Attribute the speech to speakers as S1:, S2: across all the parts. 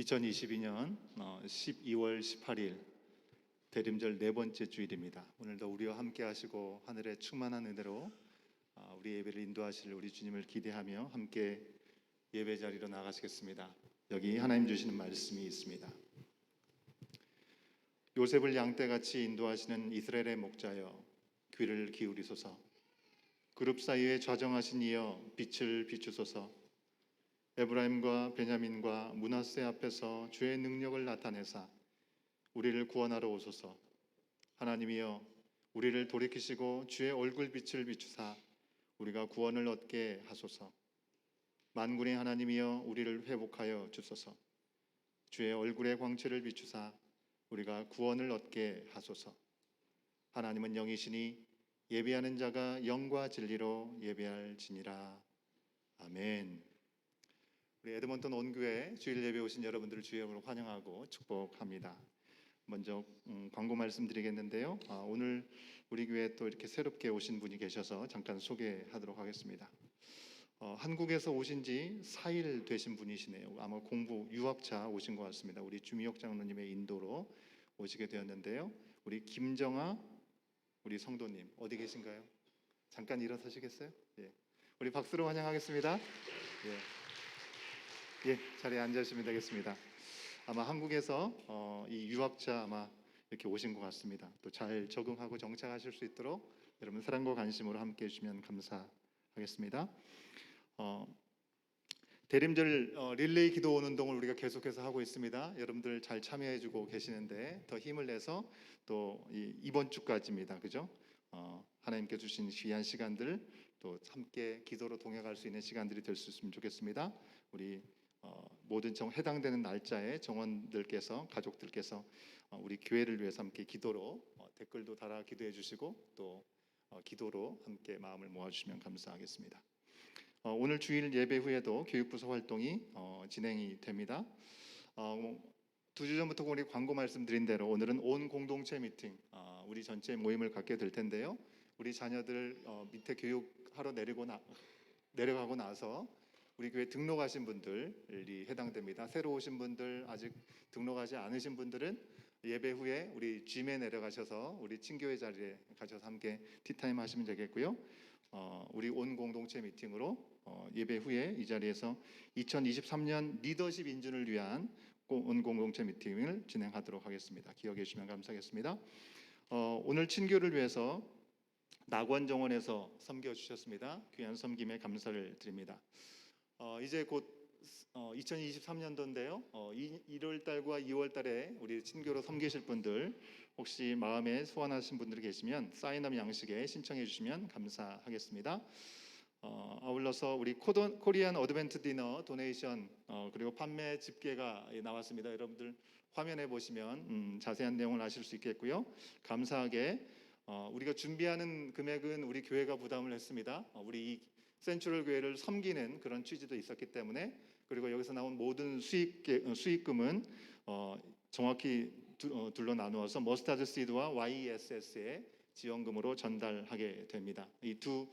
S1: 2022년 12월 18일 대림절 네 번째 주일입니다. 오늘도 우리와 함께 하시고 하늘의 충만한 은혜로 우리 예배를 인도하실 우리 주님을 기대하며 함께 예배 자리로 나가시겠습니다. 여기 하나님 주시는 말씀이 있습니다. 요셉을 양떼같이 인도하시는 이스라엘의 목자여, 귀를 기울이소서. 그룹 사이에 좌정하신 이여, 빛을 비추소서. 에브라임과 베냐민과 므낫세 앞에서 주의 능력을 나타내사 우리를 구원하러 오소서. 하나님이여, 우리를 돌이키시고 주의 얼굴 빛을 비추사 우리가 구원을 얻게 하소서. 만군의 하나님이여, 우리를 회복하여 주소서. 주의 얼굴의 광채를 비추사 우리가 구원을 얻게 하소서. 하나님은 영이시니 예배하는 자가 영과 진리로 예배할지니라. 아멘. 우리 에드먼턴 온교회 주일 예배 오신 여러분들을 주의 이름으로 환영하고 축복합니다. 먼저 광고 말씀드리겠는데요. 오늘 우리 교회에 또 이렇게 새롭게 오신 분이 계셔서 잠깐 소개하도록 하겠습니다. 한국에서 오신 지 4일 되신 분이시네요. 아마 공부 유학차 오신 것 같습니다. 우리 주미옥 장로님의 인도로 오시게 되었는데요. 우리 김정아 우리 성도님 어디 계신가요? 잠깐 일어서시겠어요? 예. 우리 박수로 환영하겠습니다. 예, 자리에 앉으시면 되겠습니다. 아마 한국에서 이 유학차 아마 이렇게 오신 것 같습니다. 또 잘 적응하고 정착하실 수 있도록 여러분 사랑과 관심으로 함께 해주시면 감사하겠습니다. 대림절 릴레이 기도 운동을 우리가 계속해서 하고 있습니다. 여러분들 잘 참여해주고 계시는데 더 힘을 내서 또 이번 주까지입니다. 그죠? 하나님께 주신 귀한 시간들 또 함께 기도로 동행할 수 있는 시간들이 될 수 있으면 좋겠습니다. 우리 모든 해당되는 날짜에 정원들께서 가족들께서 우리 교회를 위해서 함께 기도로 댓글도 달아 기도해 주시고 또 기도로 함께 마음을 모아주시면 감사하겠습니다. 오늘 주일 예배 후에도 교육부서 활동이 진행이 됩니다. 2주 전부터 우리 광고 말씀드린 대로 오늘은 온 공동체 미팅, 우리 전체 모임을 갖게 될 텐데요. 우리 자녀들 밑에 교육하러 내려가고 나서 우리 교회 등록하신 분들이 해당됩니다. 새로 오신 분들, 아직 등록하지 않으신 분들은 예배 후에 우리 Gym에 내려가셔서 우리 친교회 자리에 가셔서 함께 티타임 하시면 되겠고요. 우리 온 공동체 미팅으로 예배 후에 이 자리에서 2023년 리더십 인준을 위한 온 공동체 미팅을 진행하도록 하겠습니다. 기억해 주시면 감사하겠습니다. 오늘 친교를 위해서 낙원정원에서 섬겨주셨습니다. 귀한 섬김에 감사를 드립니다. 이제 곧 2023년도인데요. 1월 달과 2월 달에 우리 친교로 섬기실 분들 혹시 마음에 소원하신 분들이 계시면 사인업 양식에 신청해 주시면 감사하겠습니다. 아울러서 우리 코리안 어드벤트 디너 도네이션 그리고 판매 집계가 나왔습니다. 여러분들 화면에 보시면 자세한 내용을 아실 수 있겠고요. 감사하게 우리가 준비하는 금액은 우리 교회가 부담을 했습니다. 우리 이 센트럴 교회를 섬기는 그런 취지도 있었기 때문에, 그리고 여기서 나온 모든 수익금은 정확히 둘로 나누어서 머스타드 시드와 YESS의 지원금으로 전달하게 됩니다. 이 두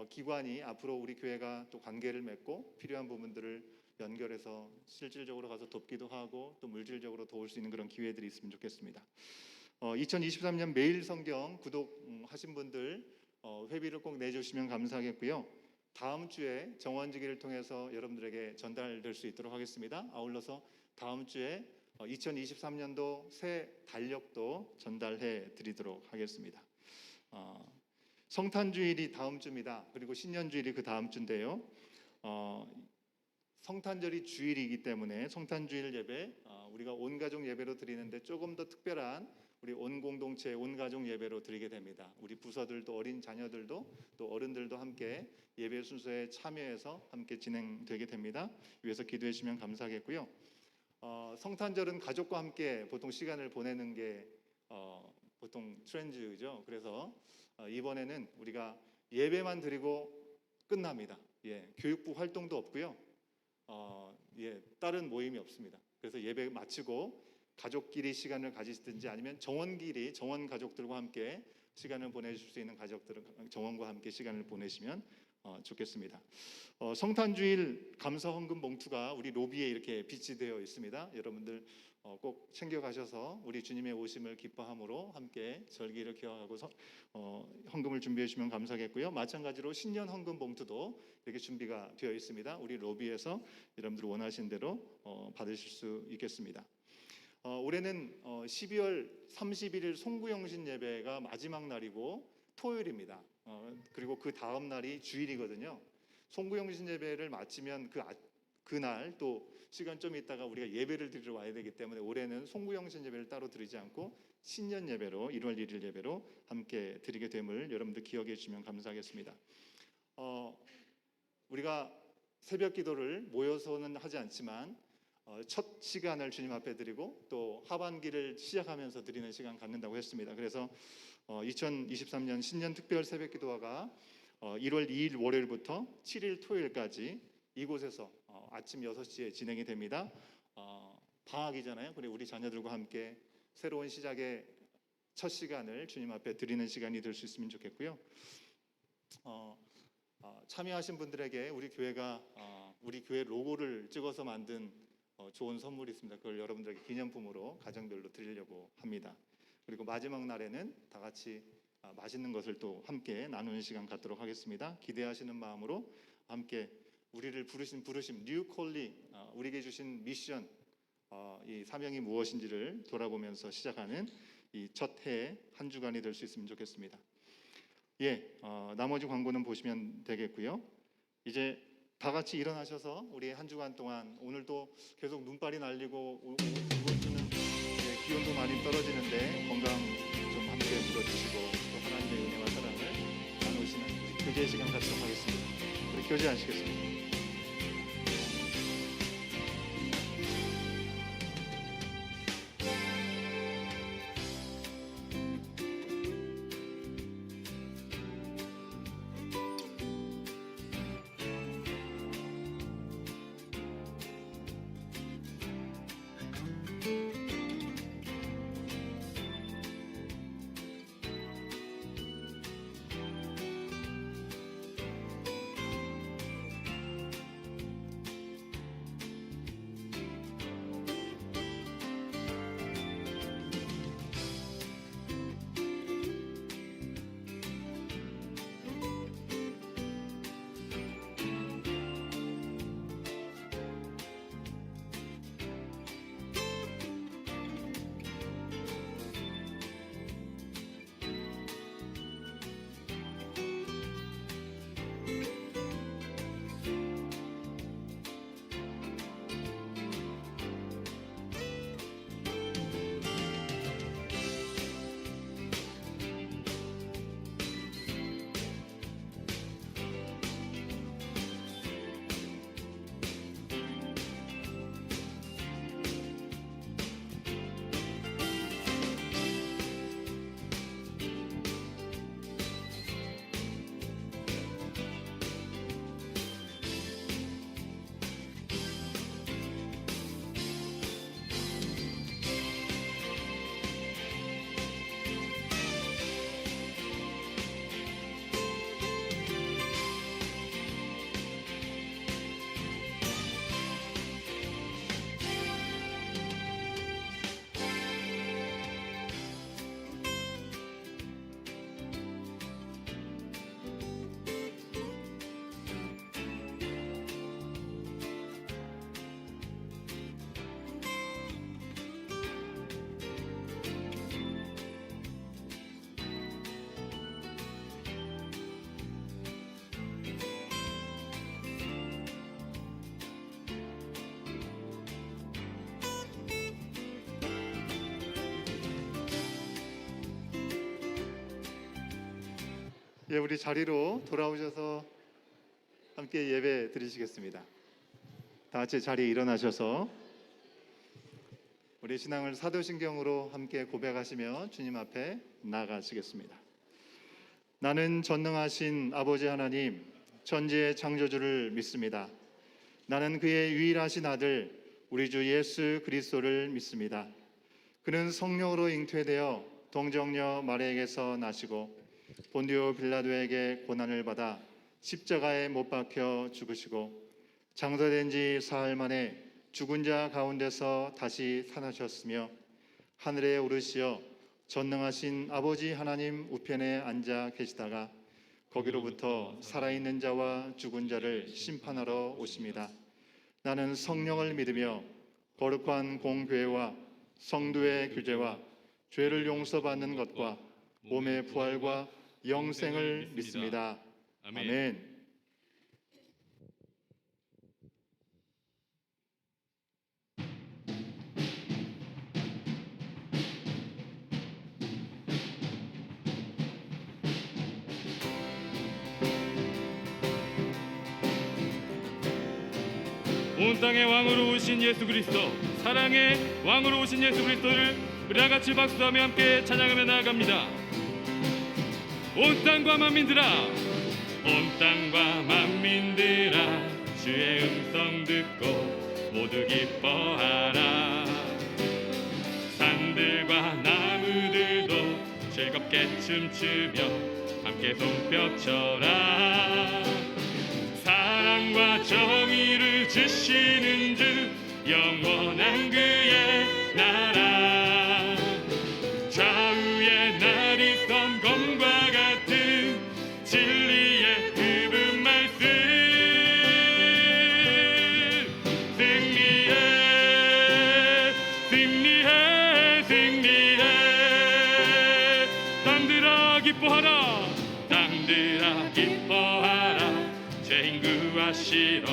S1: 기관이 앞으로 우리 교회가 또 관계를 맺고 필요한 부분들을 연결해서 실질적으로 가서 돕기도 하고 또 물질적으로 도울 수 있는 그런 기회들이 있으면 좋겠습니다. 2023년 매일 성경 구독하신 분들 회비를 꼭 내주시면 감사하겠고요. 다음 주에 정원지기를 통해서 여러분들에게 전달될 수 있도록 하겠습니다. 아울러서 다음 주에 2023년도 새 달력도 전달해 드리도록 하겠습니다. 성탄주일이 다음 주입니다. 그리고 신년주일이 그 다음 주인데요. 성탄절이 주일이기 때문에 성탄주일 예배 우리가 온 가족 예배로 드리는데 조금 더 특별한 우리 온 공동체 온 가족 예배로 드리게 됩니다. 우리 부서들도 어린 자녀들도 또 어른들도 함께 예배 순서에 참여해서 함께 진행되게 됩니다. 위해서 기도해 주시면 감사하겠고요. 성탄절은 가족과 함께 보통 시간을 보내는 게 보통 트렌드죠. 그래서 이번에는 우리가 예배만 드리고 끝납니다. 교육부 활동도 없고요. 다른 모임이 없습니다. 그래서 예배 마치고 가족끼리 시간을 가지시든지 아니면 정원 가족들과 함께 시간을 보내실 수 있는 가족들은 정원과 함께 시간을 보내시면 좋겠습니다. 성탄주일 감사 헌금 봉투가 우리 로비에 이렇게 비치되어 있습니다. 여러분들 꼭 챙겨가셔서 우리 주님의 오심을 기뻐함으로 함께 절기를 기억하고 헌금을 준비해 주시면 감사하겠고요. 마찬가지로 신년 헌금 봉투도 이렇게 준비가 되어 있습니다. 우리 로비에서 여러분들 원하신 대로 받으실 수 있겠습니다. 올해는 12월 31일 송구영신 예배가 마지막 날이고 토요일입니다. 그리고 그 다음 날이 주일이거든요. 송구영신 예배를 마치면 그날 또 시간 좀 있다가 우리가 예배를 드리러 와야 되기 때문에 올해는 송구영신 예배를 따로 드리지 않고 신년 예배로 1월 1일 예배로 함께 드리게 됨을 여러분들 기억해 주시면 감사하겠습니다. 우리가 새벽 기도를 모여서는 하지 않지만 첫 시간을 주님 앞에 드리고 또 하반기를 시작하면서 드리는 시간 갖는다고 했습니다. 그래서 2023년 신년 특별 새벽 기도회가 1월 2일 월요일부터 7일 토요일까지 이곳에서 아침 6시에 진행이 됩니다. 방학이잖아요. 그리고 우리 자녀들과 함께 새로운 시작의 첫 시간을 주님 앞에 드리는 시간이 될 수 있으면 좋겠고요. 참여하신 분들에게 우리 교회가 우리 교회 로고를 찍어서 만든 좋은 선물이 있습니다. 그걸 여러분들에게 기념품으로 가정별로 드리려고 합니다. 그리고 마지막 날에는 다 같이 맛있는 것을 또 함께 나누는 시간 갖도록 하겠습니다. 기대하시는 마음으로 함께 우리를 부르심 뉴 콜링, 우리에게 주신 미션, 이 사명이 무엇인지를 돌아보면서 시작하는 이 첫 해 한 주간이 될 수 있으면 좋겠습니다. 나머지 광고는 보시면 되겠고요. 이제 다 같이 일어나셔서 우리 한 주간 동안 오늘도 계속 눈발이 날리고 이번 주는 기온도 많이 떨어지는데 건강 좀 함께 누려주시고 또 하나님의 은혜와 사랑을 나누시는 교제 시간 갖도록 하겠습니다. 우리 교제하시겠습니다. 우리 자리로 돌아오셔서 함께 예배 드리시겠습니다. 다 같이 자리에 일어나셔서 우리 신앙을 사도신경으로 함께 고백하시며 주님 앞에 나아가시겠습니다. 나는 전능하신 아버지 하나님, 천지의 창조주를 믿습니다. 나는 그의 유일하신 아들 우리 주 예수 그리스도를 믿습니다. 그는 성령으로 잉태되어 동정녀 마리아에게서 나시고 본디오 빌라도에게 고난을 받아 십자가에 못 박혀 죽으시고 장사된 지 사흘 만에 죽은 자 가운데서 다시 살아나셨으며 하늘에 오르시어 전능하신 아버지 하나님 우편에 앉아 계시다가 거기로부터 살아있는 자와 죽은 자를 심판하러 오십니다. 나는 성령을 믿으며 거룩한 공교회와 성도의 규제와 죄를 용서받는 것과 몸의 부활과 영생을 믿습니다. 아멘.
S2: 온 땅의 왕으로 오신 예수 그리스도, 사랑의 왕으로 오신 예수 그리스도를 우리 다 같이 박수하며 함께 찬양하며 나아갑니다. 온 땅과 만민들아, 온 땅과 만민들아, 주의 음성 듣고 모두 기뻐하라. 산들과 나무들도 즐겁게 춤추며 함께 손뼉쳐라. 사랑과 정의를 주시는 주, 영원한 그의 나라. 좌우에 날이 선 검과 같은 진리의 그분 말씀. 승리해, 승리해, 승리해. 땅들아 기뻐하라, 땅들아 기뻐하라. 죄인 구하시러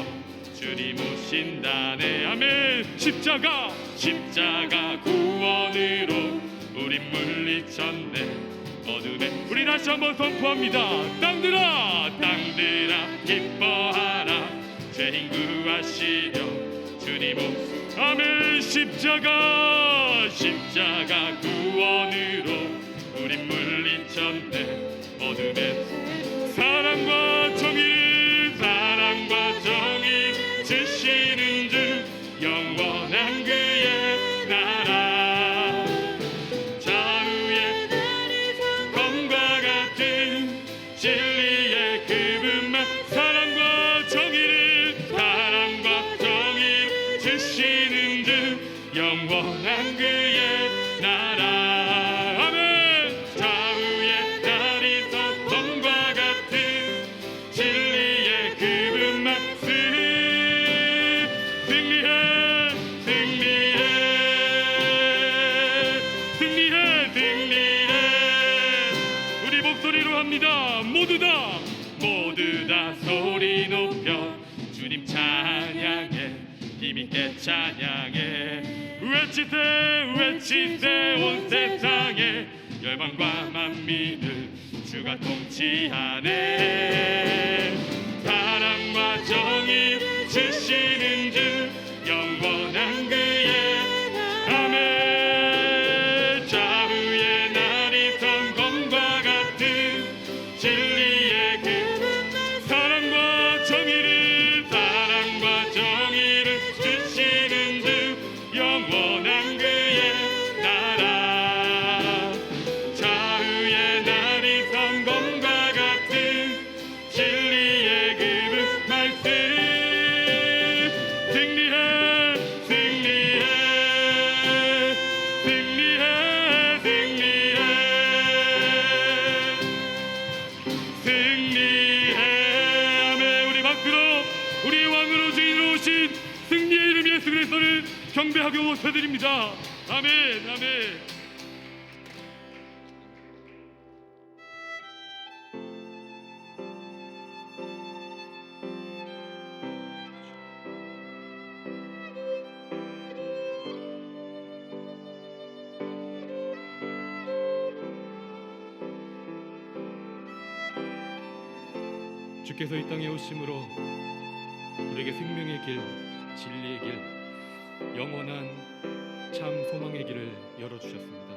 S2: 주님 오신다네. 아멘. 십자가 구원으로 우리 물리쳤네. 어둠에 우리 다시 한번 선포합니다. 땅들아 기뻐하라. 죄인 구하시려 주님 오신. 아멘. 십자가 구원으로 우리 물리쳤네. 어둠에 사랑과 정의 주시는 주, 영원한 그의 나라. 좌우에 검과 같은 진리의 그분만. 사랑과 정의를 주시는 주, 영원한 그의 나라. 아멘. 좌우에 날이 선 검과 같은 진리의 그분 말씀. 승리해, 승리해, 승리해, 승리해. 우리 목소리로 합니다. 모두 다 소리 높여 주님 찬양해. 힘있게 찬양해. 외치세 온 세상에 열방과 만민을 주가 통치하네. 사랑과 정의 주시는 주, 영원한 그의 아멘. 좌우에 날이 선 검과 같은 진리의 그 사랑과 정의를 주시는 주, 영원한 그의 나라. 좌우에 날이 선 검과 같은 진리의 그분 말씀. 승리해, 승리해, 승리해, 승리해, 승리해. 아멘. 우리 박수로 우리 왕으로 주인으로 오신 승리의 이름 예수 그리스도를 경배하고 세드립니다. 아멘, 아멘. 주께서 이 땅에 오심으로 우리에게 생명의 길, 진리의 길, 영원한 참 소망의 길을 열어주셨습니다.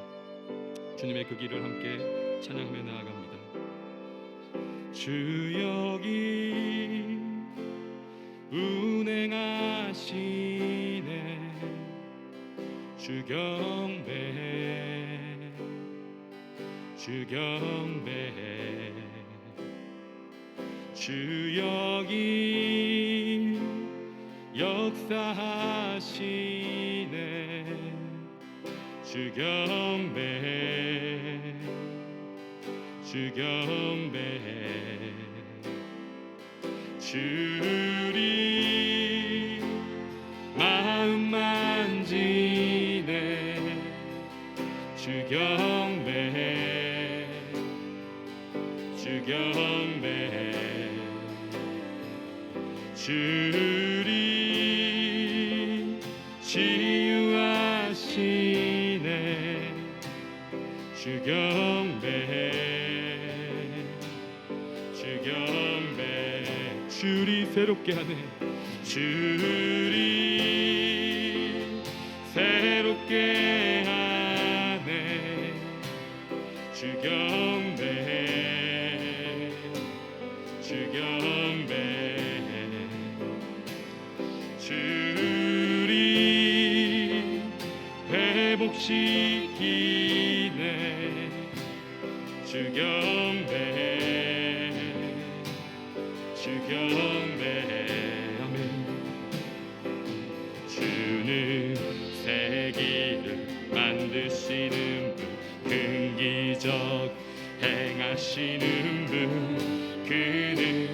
S2: 주님의 그 길을 함께 찬양하며 나아갑니다. 주 여기 운행하시네. 주 경배, 주 경배, 주 주 여기 역사하시네. 주 경배, 주 경배. 주리 마음 만지네. 주 경배, 주 경배. 주리 치유하시네. 주 경배, 주 경배. 주리 새롭게 하네. 주리 새롭게 하네. 주 경배, 주 경배. 주리 회복시키네. 주 경배, 주 경배. 아멘. 주는 세기를 만드시는 분, 큰 기적 행하시는 분, 그는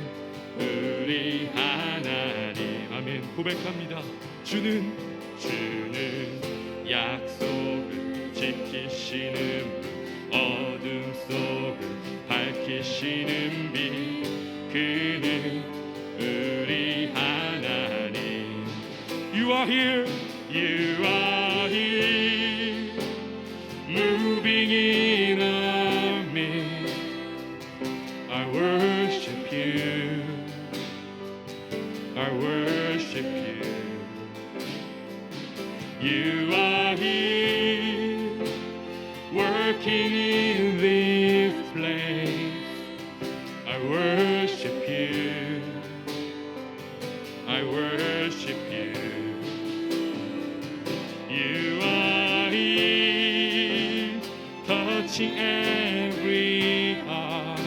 S2: 우리 하나님. 아멘. 고백합니다. 주는 약속을 지키시는 분, 어둠 속을 밝히시는 빛, 그는 우리 하나님. You are here, you are here, moving in our midst. I worship you, I worship you. You are here, working in this place. I worship you, I worship you. You are here, touching every heart.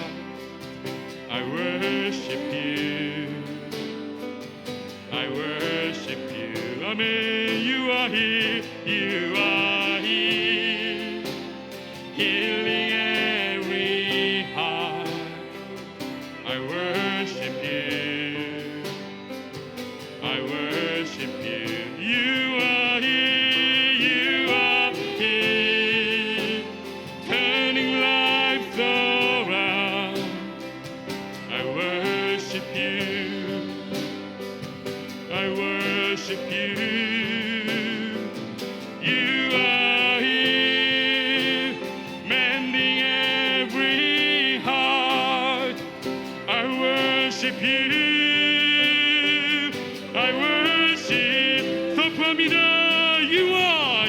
S2: I worship you, I worship you. Amen. You are here, you are here, healing every heart. I worship you, I worship you. You are here, you are here, turning lives around. I worship you, I worship you. You are here, mending every heart. I worship you, I worship. 선포합니다. You are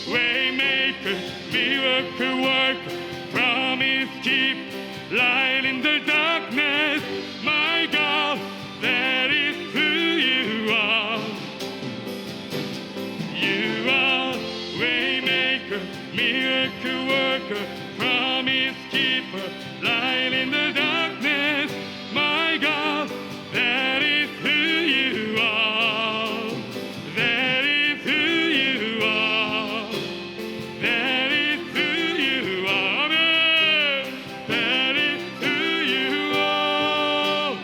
S2: waymaker, miracle worker, promise keep, light in the darkness. My God, that is who you are. You are waymaker, miracle worker, promise keeper, light in the darkness. My God, that is who you are. That is who you are. That is who you are. Amen. That is who you are.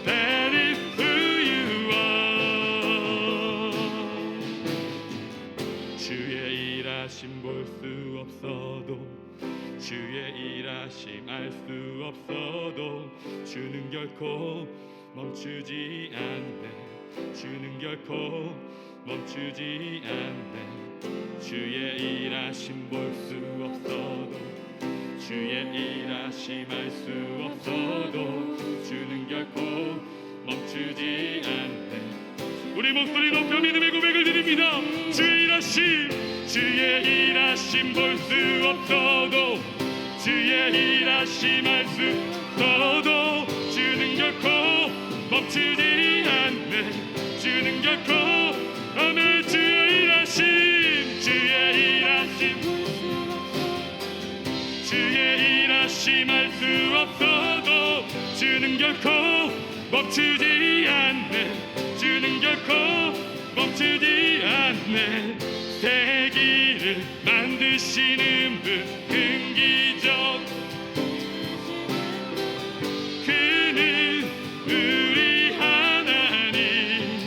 S2: That is who you are. 주의 일하심 볼 수 없어도, 주의 일하심 알 수 없어도, 주는 결코 멈추지 않네. 주는 결코 멈추지 않네. 주의 일하심 볼 수 없어도, 주의 일하심 알 수 없어도, 주는 결코 멈추지 않네. 우리 목소리 높여 믿음의 고백을 드립니다. 주의 일하심, 주의 일하심 볼 수 없어도, 주의 일하심 알 수 없어도, 주는 결코 멈추지 않네. 주는 결코. 아멘. 주의 일하심, 주의 일하심, 주의 일하심 알 수 없어도, 주는 주는 결코 멈추지 않네. 주는 결코 멈추지 않네. 세기를 만드시는 분 긍기적 그는 우리 하나님.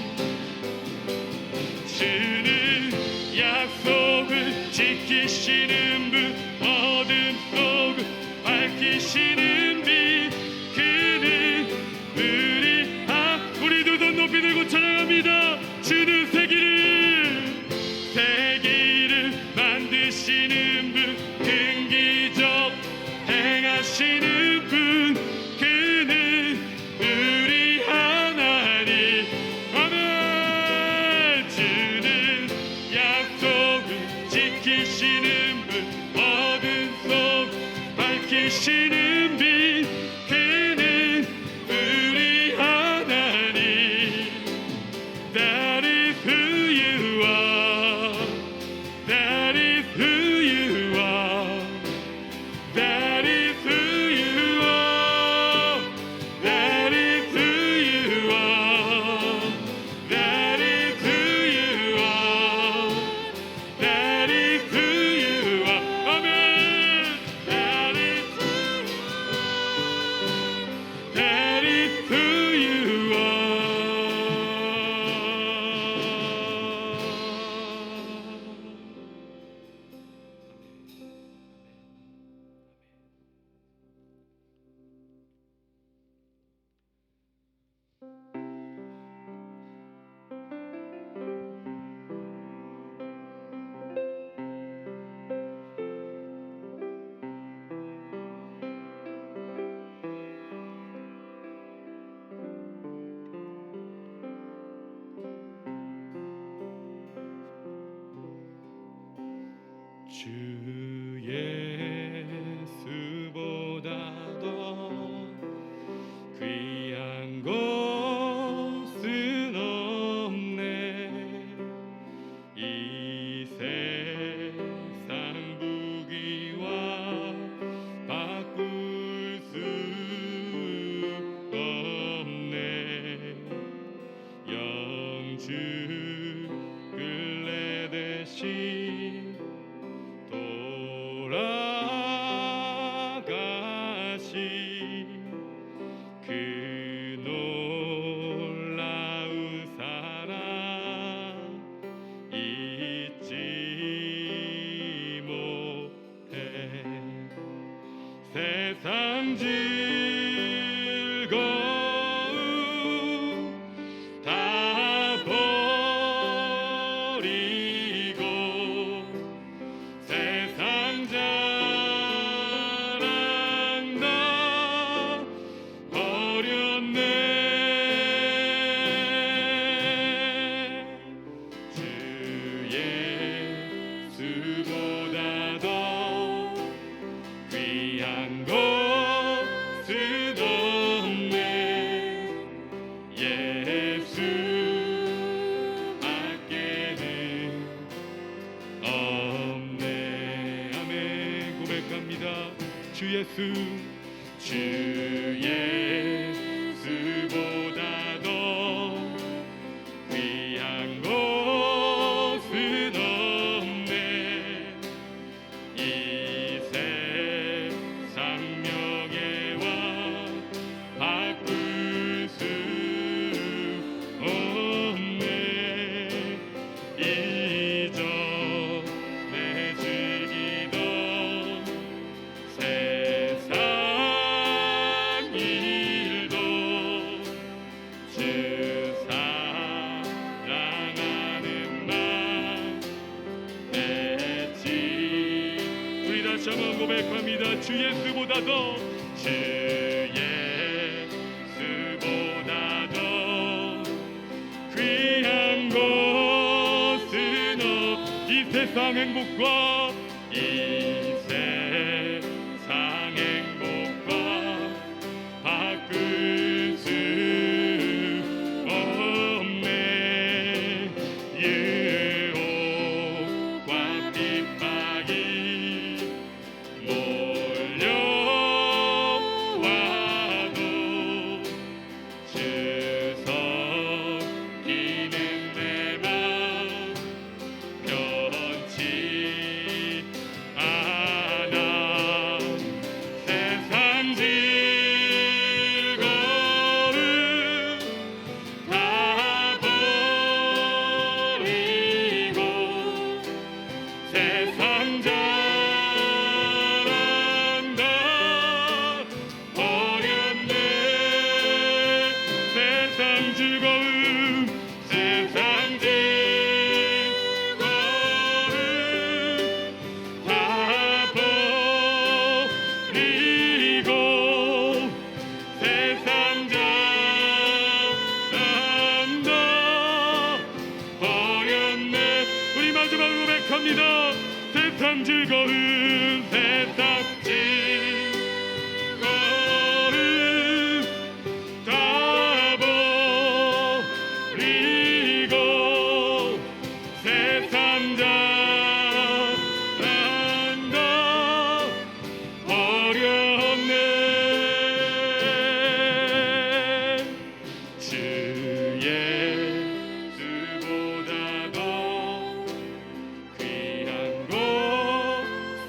S2: 주는 약속을 지키시는 분 어둠 속을 밝히시는 빛 그는 우리 두 손 높이 들고 찬양합니다. 주는 세기를 만드시는 분 긍기적 행하시는 분 그는 우리 하나님. 아멘. 주는 약속을 지키시는 분 어둠 속 밝히시는 빛 그는 우리 하나님. That is who you are. That is who you are. That is who you are. That is who you are. That is who you are. That is who you are. Amen. That is who you are. That is who you are. 주 예수보다 더 귀한 것은 없네. 이 세상 부귀와 바꿀 수 없네. 영주 끌래 대신 돌아가신 그 놀라운 사랑 잊지 못해. 세상 즐거움 다 버리고 세상 자랑 다 버렸네. 주 예수보다 더 귀한 것은 없네. 예수 밖에는 없네. 아멘. 고백합니다. 주 예수보다 더 귀한 것은 없네. 이 세상 명예와 바꿀 수 없네. 이전에 즐기던 세상 일도 주 사랑하는 맘 맺지. 우리 다시 한번 고백합니다. 주 예수보다 더 주 예수보다 더 귀한 것은 이 세상 행복과 이 세상 행복과 바꿀 수 없네. 유혹과 핍박이 몰려와도 고백합니다. 세상 즐거움 세상 즐거움 다 버리고 세상 잘난다 어렵네 주 예수보다도 귀한 것은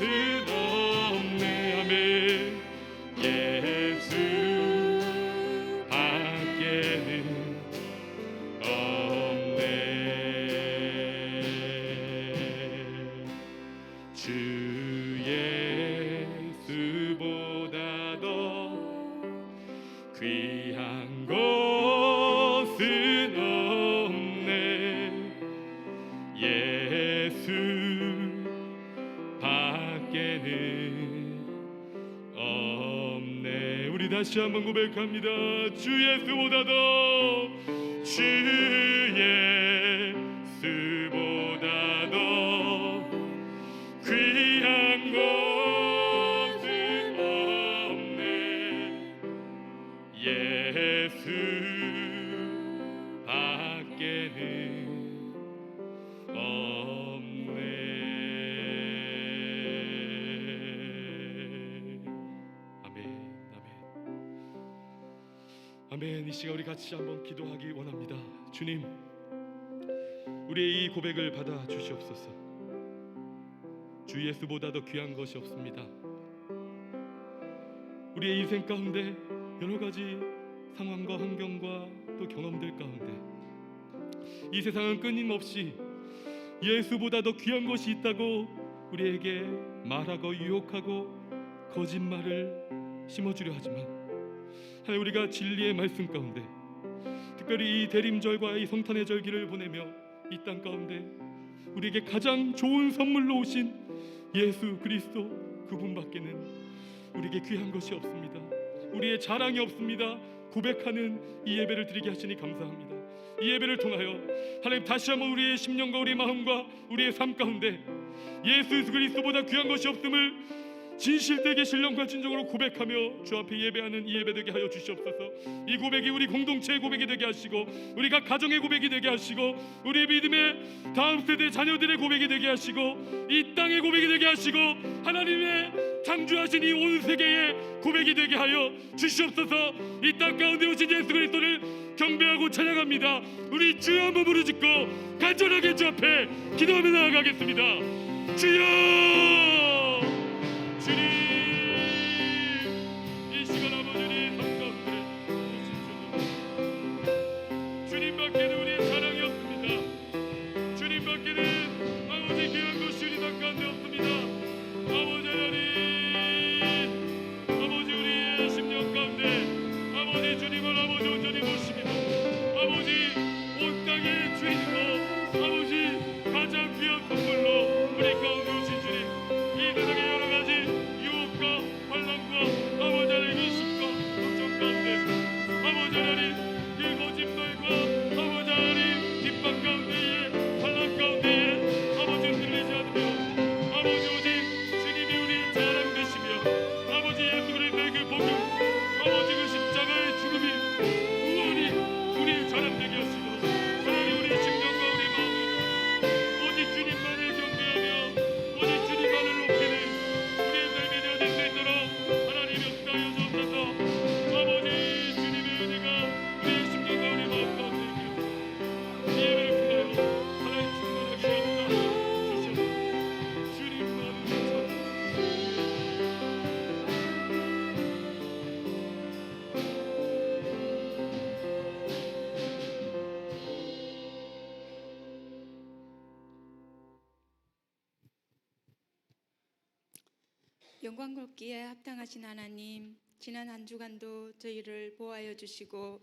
S2: 없네 아멘 예수 밖에는 없네 주 예수보다도 귀한 것은 없네 예수 밖에는 없네. 우리 다시 한번 고백합니다. 주 예수보다도 주 예수보다도 귀한 것은 없네 예수 밖에는 없네. 아멘 아멘 아멘. 이 시간 우리 같이 한번 기도하기 원합니다. 주님 우리의 이 고백을 받아 주시옵소서. 주 예수보다도 귀한 것이 없습니다. 우리의 인생 가운데 여러 가지 상황과 환경과 또 경험들 가운데 이 세상은 끊임없이 예수보다 더 귀한 것이 있다고 우리에게 말하고 유혹하고 거짓말을 심어주려 하지만 하나님 우리가 진리의 말씀 가운데 특별히 이 대림절과 이 성탄의 절기를 보내며 이 땅 가운데 우리에게 가장 좋은 선물로 오신 예수 그리스도 그분밖에는 우리에게 귀한 것이 없습니다. 우리의 자랑이 없습니다. 고백하는 이 예배를 드리게 하시니 감사합니다. 이 예배를 통하여 하나님 다시 한번 우리의 심령과 우리의 마음과 우리의 삶 가운데 예수 그리스도보다 귀한 것이 없음을 진실되게 신령과 진정으로 고백하며 주 앞에 예배하는 이 예배 되게 하여 주시옵소서. 이 고백이 우리 공동체의 고백이 되게 하시고 우리가 가정의 고백이 되게 하시고 우리 믿음의 다음 세대 자녀들의 고백이 되게 하시고 이 땅의 고백이 되게 하시고 하나님의 창조하신 이 온 세계의 고백이 되게 하여 주시옵소서. 이 땅 가운데 오신 예수 그리스도를 경배하고 찬양합니다. 우리 주여 한번 부르짖고 간절하게 주 앞에 기도하며 나아가겠습니다. 주여 주님 이 시간 아버지님 삶 가운데 오십시오. 주님밖에는 우리의 사랑이 없습니다. 주님밖에는 아버지 귀한 것이 우리 삶 가운데 없습니다. 아버지 하나님 아버지 우리의 심령 가운데 아버지 주님을 아버지 온전히 모십니다. 아버지 온 땅의 주인이고 아버지 가장 귀한 선물로 우리 가운데 오신 주님 이 세상의 여러 가지 유혹과 환난과 아버지 하나님 이식과 걱정 가운데 아버지 하나님 이 거짓말과 아버지 하나님 핍박 가운데에 환난 가운데에 아버지 흔들리지 않으며 아버지 오직 주님이 우리의 자랑 되시며 아버지 예수 그리스도의 그 복음 아버지 그 십자가의 죽음이 우월히 우리의 자랑 되게 하시고 하나님 우리의 심령과 우리의 마음을 오직 주님만을 경배하며 오직 주님만을 높이는 우리의 삶이 되어질 수 있도록 하나님 역사하여 주옵소서. 아버지 주님의 은혜가 우리의 심령과 우리의 마음 가운데 있게 이 예배를 통하여 하나님 충만하게 하여 주시옵소서. 주님만을
S3: 영광롭기에 합당하신 하나님, 지난 한 주간도 저희를 보호하여 주시고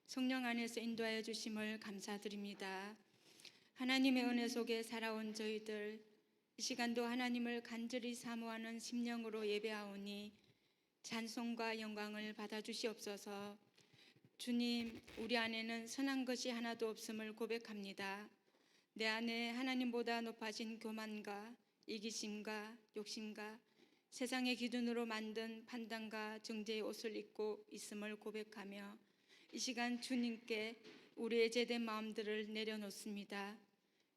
S3: 성령 안에서 인도하여 주심을 감사드립니다. 하나님의 은혜 속에 살아온 저희들 이 시간도 하나님을 간절히 사모하는 심령으로 예배하오니 찬송과 영광을 받아주시옵소서. 주님, 우리 안에는 선한 것이 하나도 없음을 고백합니다. 내 안에 하나님보다 높아진 교만과 이기심과 욕심과 세상의 기준으로 만든 판단과 정죄의 옷을 입고 있음을 고백하며 이 시간 주님께 우리의 죄된 마음들을 내려놓습니다.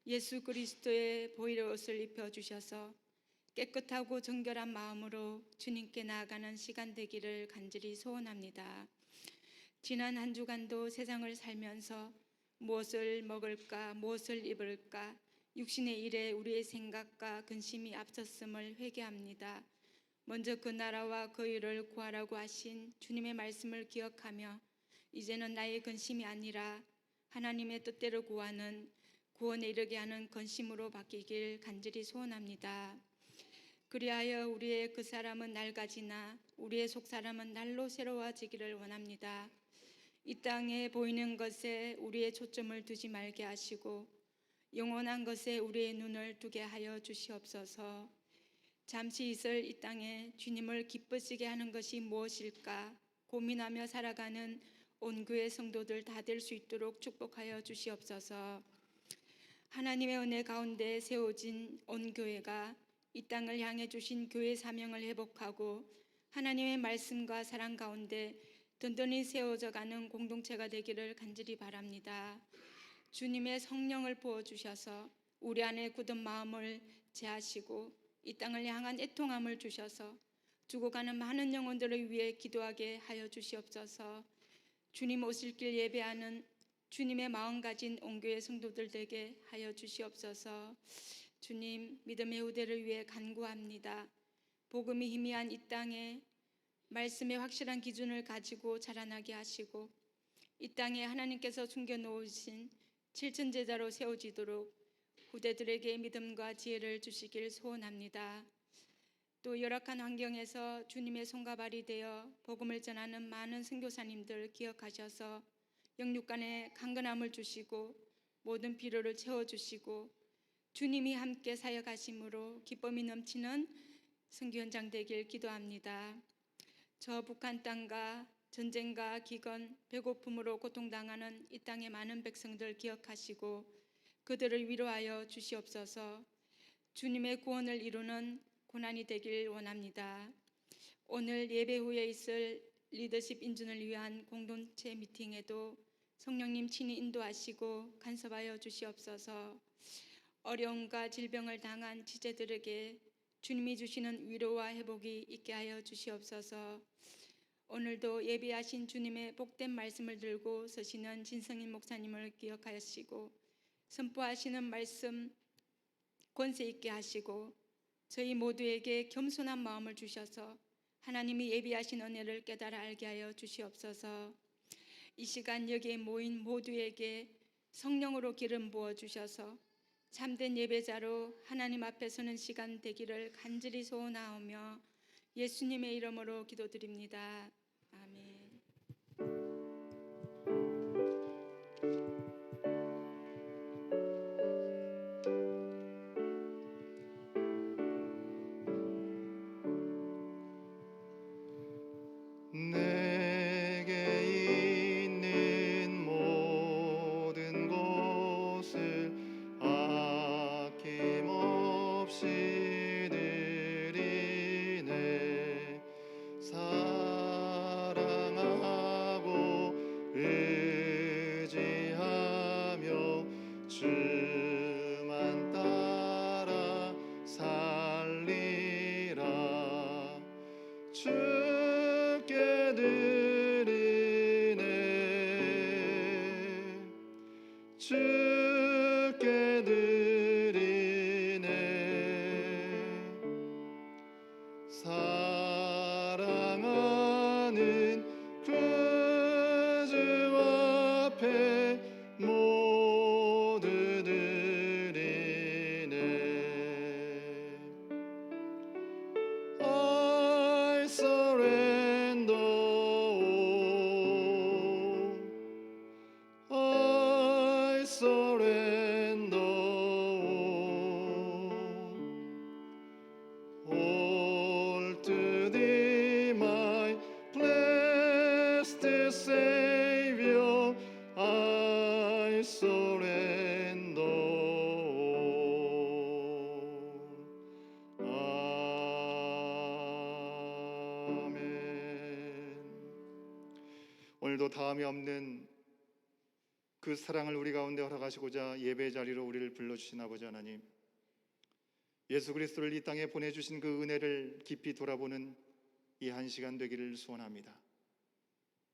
S3: 예수 그리스도의 보혈의 옷을 입혀주셔서 깨끗하고 정결한 마음으로 주님께 나아가는 시간 되기를 간절히 소원합니다. 지난 한 주간도 세상을 살면서 무엇을 먹을까, 무엇을 입을까, 육신의 일에 우리의 생각과 근심이 앞섰음을 회개합니다. 먼저 그 나라와 그 일을 구하라고 하신 주님의 말씀을 기억하며 이제는 나의 근심이 아니라 하나님의 뜻대로 구하는 구원에 이르게 하는 근심으로 바뀌길 간절히 소원합니다. 그리하여 우리의 그 사람은 낡아지나 우리의 속 사람은 날로 새로워지기를 원합니다. 이 땅에 보이는 것에 우리의 초점을 두지 말게 하시고 영원한 것에 우리의 눈을 두게 하여 주시옵소서. 잠시 있을 이 땅에 주님을 기쁘시게 하는 것이 무엇일까 고민하며 살아가는 온 교회 성도들 다 될 수 있도록 축복하여 주시옵소서. 하나님의 은혜 가운데 세워진 온 교회가 이 땅을 향해 주신 교회 사명을 회복하고 하나님의 말씀과 사랑 가운데 든든히 세워져 가는 공동체가 되기를 간절히 바랍니다. 주님의 성령을 부어주셔서 우리 안에 굳은 마음을 제하시고 이 땅을 향한 애통함을 주셔서 죽어가는 많은 영혼들을 위해 기도하게 하여 주시옵소서. 주님 오실 길 예배하는 주님의 마음 가진 온교회 성도들 되게 하여 주시옵소서. 주님, 믿음의 후대를 위해 간구합니다. 복음이 희미한 이 땅에 말씀의 확실한 기준을 가지고 자라나게 하시고 이 땅에 하나님께서 숨겨놓으신 칠천제자로 세워지도록 후대들에게 믿음과 지혜를 주시길 소원합니다. 또 열악한 환경에서 주님의 손과 발이 되어 복음을 전하는 많은 선교사님들 기억하셔서 영육간에 강건함을 주시고 모든 필요를 채워주시고 주님이 함께 사역하심으로 기쁨이 넘치는 선교 현장 되길 기도합니다. 저 북한 땅과 전쟁과 기근, 배고픔으로 고통당하는 이 땅의 많은 백성들 기억하시고 그들을 위로하여 주시옵소서. 주님의 구원을 이루는 고난이 되길 원합니다. 오늘 예배 후에 있을 리더십 인준을 위한 공동체 미팅에도 성령님 친히 인도하시고 간섭하여 주시옵소서. 어려움과 질병을 당한 지체들에게 주님이 주시는 위로와 회복이 있게 하여 주시옵소서. 오늘도 예배하신 주님의 복된 말씀을 들고 서시는 진성인 목사님을 기억하시고 선포하시는 말씀 권세 있게 하시고 저희 모두에게 겸손한 마음을 주셔서 하나님이 예비하신 은혜를 깨달아 알게 하여 주시옵소서. 이 시간 여기에 모인 모두에게 성령으로 기름 부어 주셔서 참된 예배자로 하나님 앞에 서는 시간 되기를 간절히 소원하오며 예수님의 이름으로 기도드립니다. 아멘.
S1: 내게 있는 모든 것을 아낌없이 드리네. 사랑하는 다음이 없는 그 사랑을 우리 가운데 허락하시고자 예배 자리로 우리를 불러주신 아버지 하나님, 예수 그리스도를 이 땅에 보내주신 그 은혜를 깊이 돌아보는 이 한 시간 되기를 소원합니다.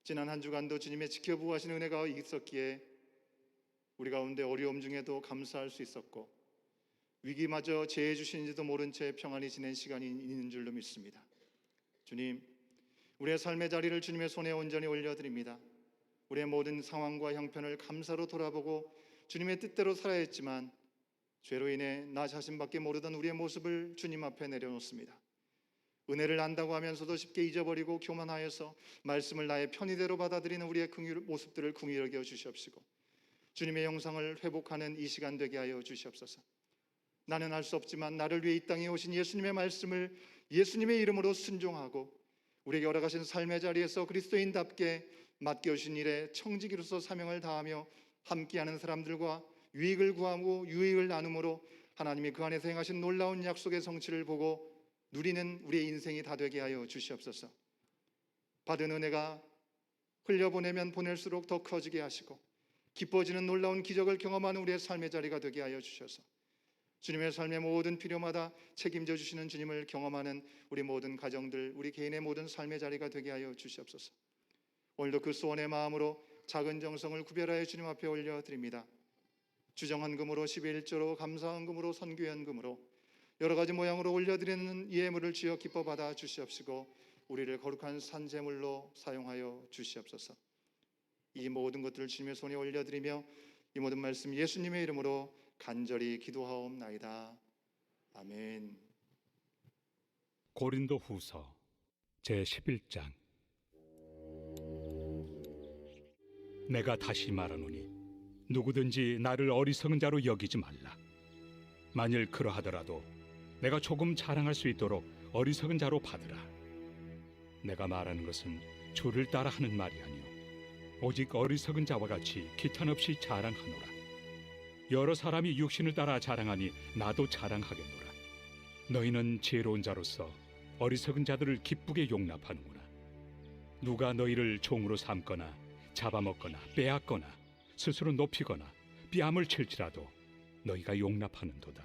S1: 지난 한 주간도 주님의 지켜보호하신 은혜가 있었기에 우리 가운데 어려움 중에도 감사할 수 있었고, 위기마저 제해 주시는지도 모른 채 평안히 지낸 시간이 있는 줄로 믿습니다. 주님, 우리의 삶의 자리를 주님의 손에 온전히 올려드립니다. 우리의 모든 상황과 형편을 감사로 돌아보고 주님의 뜻대로 살아야 했지만 죄로 인해 나 자신밖에 모르던 우리의 모습을 주님 앞에 내려놓습니다. 은혜를 안다고 하면서도 쉽게 잊어버리고 교만하여서 말씀을 나의 편의대로 받아들이는 우리의 모습들을 긍휼히 여겨 주시옵시고, 주님의 영상을 회복하는 이 시간 되게 하여 주시옵소서. 나는 할 수 없지만 나를 위해 이 땅에 오신 예수님의 말씀을 예수님의 이름으로 순종하고 우리에게 허락하신 삶의 자리에서 그리스도인답게 맡겨주신 일에 청지기로서 사명을 다하며 함께하는 사람들과 유익을 구하고 유익을 나눔으로 하나님이 그 안에서 행하신 놀라운 약속의 성취를 보고 누리는 우리의 인생이 다 되게 하여 주시옵소서. 받은 은혜가 흘려보내면 보낼수록 더 커지게 하시고 기뻐지는 놀라운 기적을 경험하는 우리의 삶의 자리가 되게 하여 주셔서 주님의 삶의 모든 필요마다 책임져 주시는 주님을 경험하는 우리 모든 가정들, 우리 개인의 모든 삶의 자리가 되게 하여 주시옵소서. 오늘도 그 소원의 마음으로 작은 정성을 구별하여 주님 앞에 올려드립니다. 주정헌금으로 11조로 감사헌금으로 선교연금으로 여러 가지 모양으로 올려드리는 예물을 주여 기뻐 받아 주시옵시고 우리를 거룩한 산제물로 사용하여 주시옵소서. 이 모든 것들을 주님의 손에 올려드리며 이 모든 말씀 예수님의 이름으로 간절히 기도하옵나이다. 아멘.
S4: 고린도후서 제11장. 내가 다시 말하노니 누구든지 나를 어리석은 자로 여기지 말라. 만일 그러하더라도 내가 조금 자랑할 수 있도록 어리석은 자로 받으라. 내가 말하는 것은 주를 따라 하는 말이 아니요 오직 어리석은 자와 같이 기탄 없이 자랑하노라. 여러 사람이 육신을 따라 자랑하니 나도 자랑하겠노라. 너희는 지혜로운 자로서 어리석은 자들을 기쁘게 용납하는구나. 누가 너희를 종으로 삼거나 잡아먹거나 빼앗거나 스스로 높이거나 뺨을 칠지라도 너희가 용납하는도다.